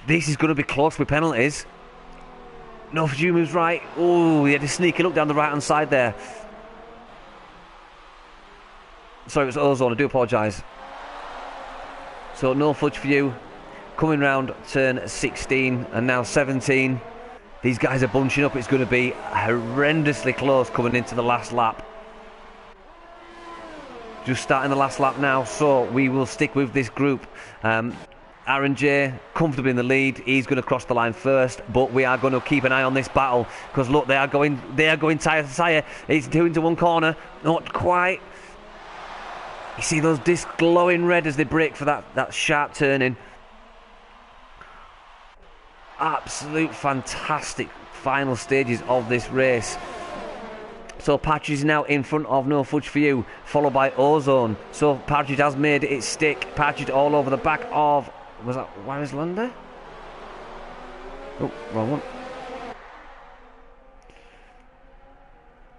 this is going to be close with penalties. No Fudge for You moves right. Oh, he had a sneaky look down the right hand side there. Sorry, it was Ozone, I do apologise. So No Fudge for You coming round turn 16 and now 17. These guys are bunching up. It's going to be horrendously close coming into the last lap. Just starting the last lap now, so we will stick with this group. Aaron J comfortably in the lead. He's going to cross the line first, but we are going to keep an eye on this battle because look, they are going tyre to tyre. It's 2 into 1 corner, not quite. You see those discs glowing red as they brake for that sharp turning. Absolute fantastic final stages of this race. So Partridge is now in front of No Fudge for You, followed by Ozone. So Partridge has made it stick. Partridge all over the back of... Was that Wislander? Oh, wrong one.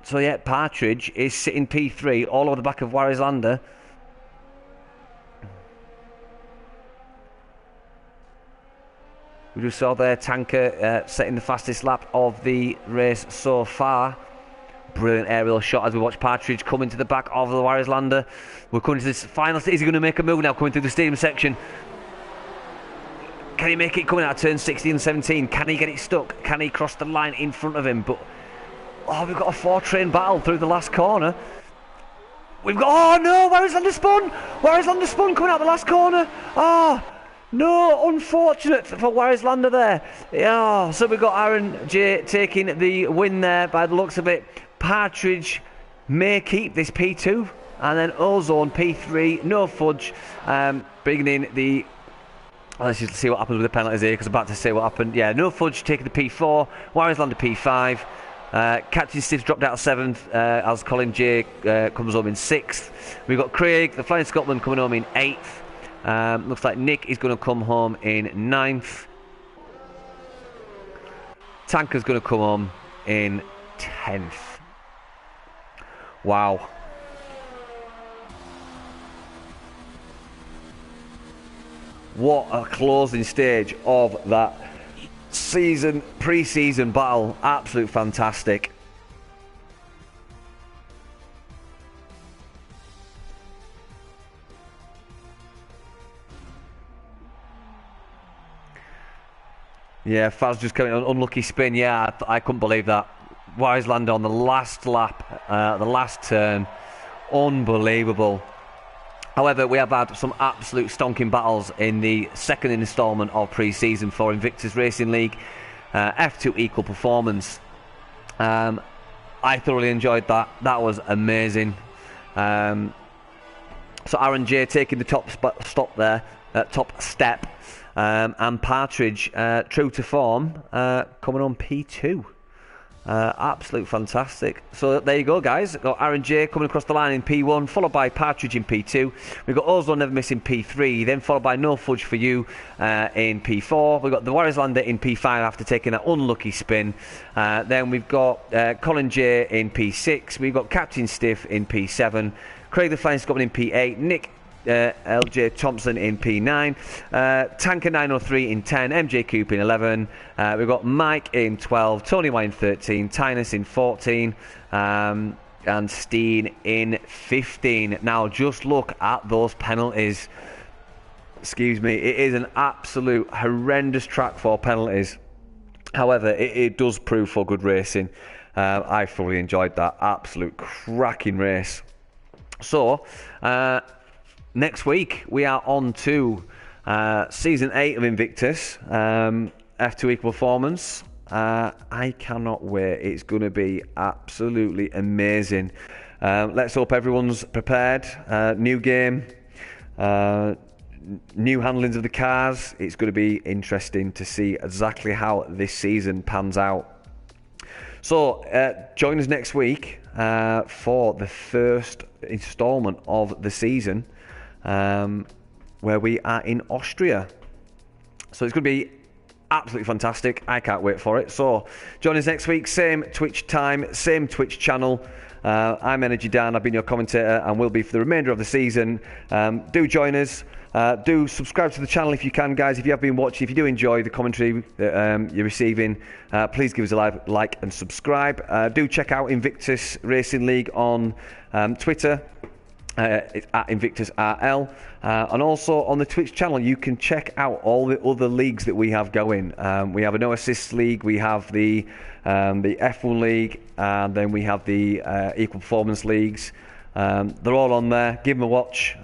So yeah, Partridge is sitting P3 all over the back of Wislander. We just saw their tanker setting the fastest lap of the race so far. Brilliant aerial shot as we watch Partridge come into the back of the Wislander. We're coming to this final stage. Is he going to make a move now coming through the stadium section? Can he make it coming out of turn 16 and 17? Can he get it stuck? Can he cross the line in front of him? But oh, we've got a 4-train battle through the last corner. We've got... Oh no, Wislander spun! Wislander spun coming out the last corner. Oh no, unfortunate for Wislander there. Yeah, so we've got Aaron J taking the win there by the looks of it. Partridge may keep this P2, and then Ozone P3, No Fudge, bringing in the... Let's just see what happens with the penalties here, because I'm about to say what happened. Yeah, No Fudge taking the P4, Wislander P5, Captain Stiff's dropped out of 7th, as Colin J comes home in 6th. We've got Craig, the Flying Scotsman, coming home in 8th. Looks like Nick is going to come home in 9th. Tanker's going to come home in 10th. Wow. What a closing stage of that pre-season battle. Absolute fantastic. Yeah, Faz just coming on unlucky spin. Yeah, I couldn't believe that. Wislander on the last lap, the last turn. Unbelievable. However, we have had some absolute stonking battles in the second instalment of pre-season for Invictus Racing League. F2 equal performance. I thoroughly enjoyed that. That was amazing. So Aaron J taking the top step. And Partridge, true to form, coming on P2. Absolute fantastic. So there you go, guys. Got Aaron J coming across the line in P1, followed by Partridge in P2. We've got Ozone never missing P3, then followed by No Fudge for You in P4. We've got the Wislander in P5 after taking that unlucky spin. Then we've got Colin J in P6. We've got Captain Stiff in P7. Craig the Flying Scotsman in P8. Nick LJ Thompson in P9, Tanker 903 in 10, MJ Coop in 11, we've got Mike in 12, Tony White in 13, Tynus in 14, and Steen in 15. Now just look at those penalties. Excuse me, it is an absolute horrendous track for penalties. However, it does prove for good racing. I thoroughly enjoyed that. Absolute cracking race. So, next week we are on to Season 8 of Invictus, F2 Equal Performance. I cannot wait. It's going to be absolutely amazing. Let's hope everyone's prepared. New game, new handlings of the cars. It's going to be interesting to see exactly how this season pans out. So join us next week for the first instalment of the season, where we are in Austria. So it's going to be absolutely fantastic. I can't wait for it. So join us next week, same Twitch time, same Twitch channel. I'm Energy Dan, I've been your commentator and will be for the remainder of the season. Do join us. Do subscribe to the channel if you can, guys. If you have been watching, if you do enjoy the commentary that you're receiving, please give us a like and subscribe. Do check out Invictus Racing League on Twitter. It's at Invictus RL, and also on the Twitch channel you can check out all the other leagues that we have going. We have a no assists league, we have the F1 league, and then we have the equal performance leagues. They're all on there. Give them a watch.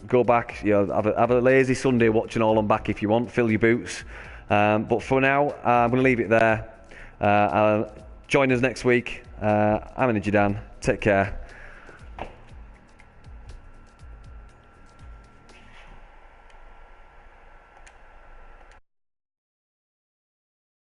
Go back, have a lazy Sunday watching all on back if you want. Fill your boots. But for now, I'm going to leave it there. Join us next week. I'm Energy Dan. Take care.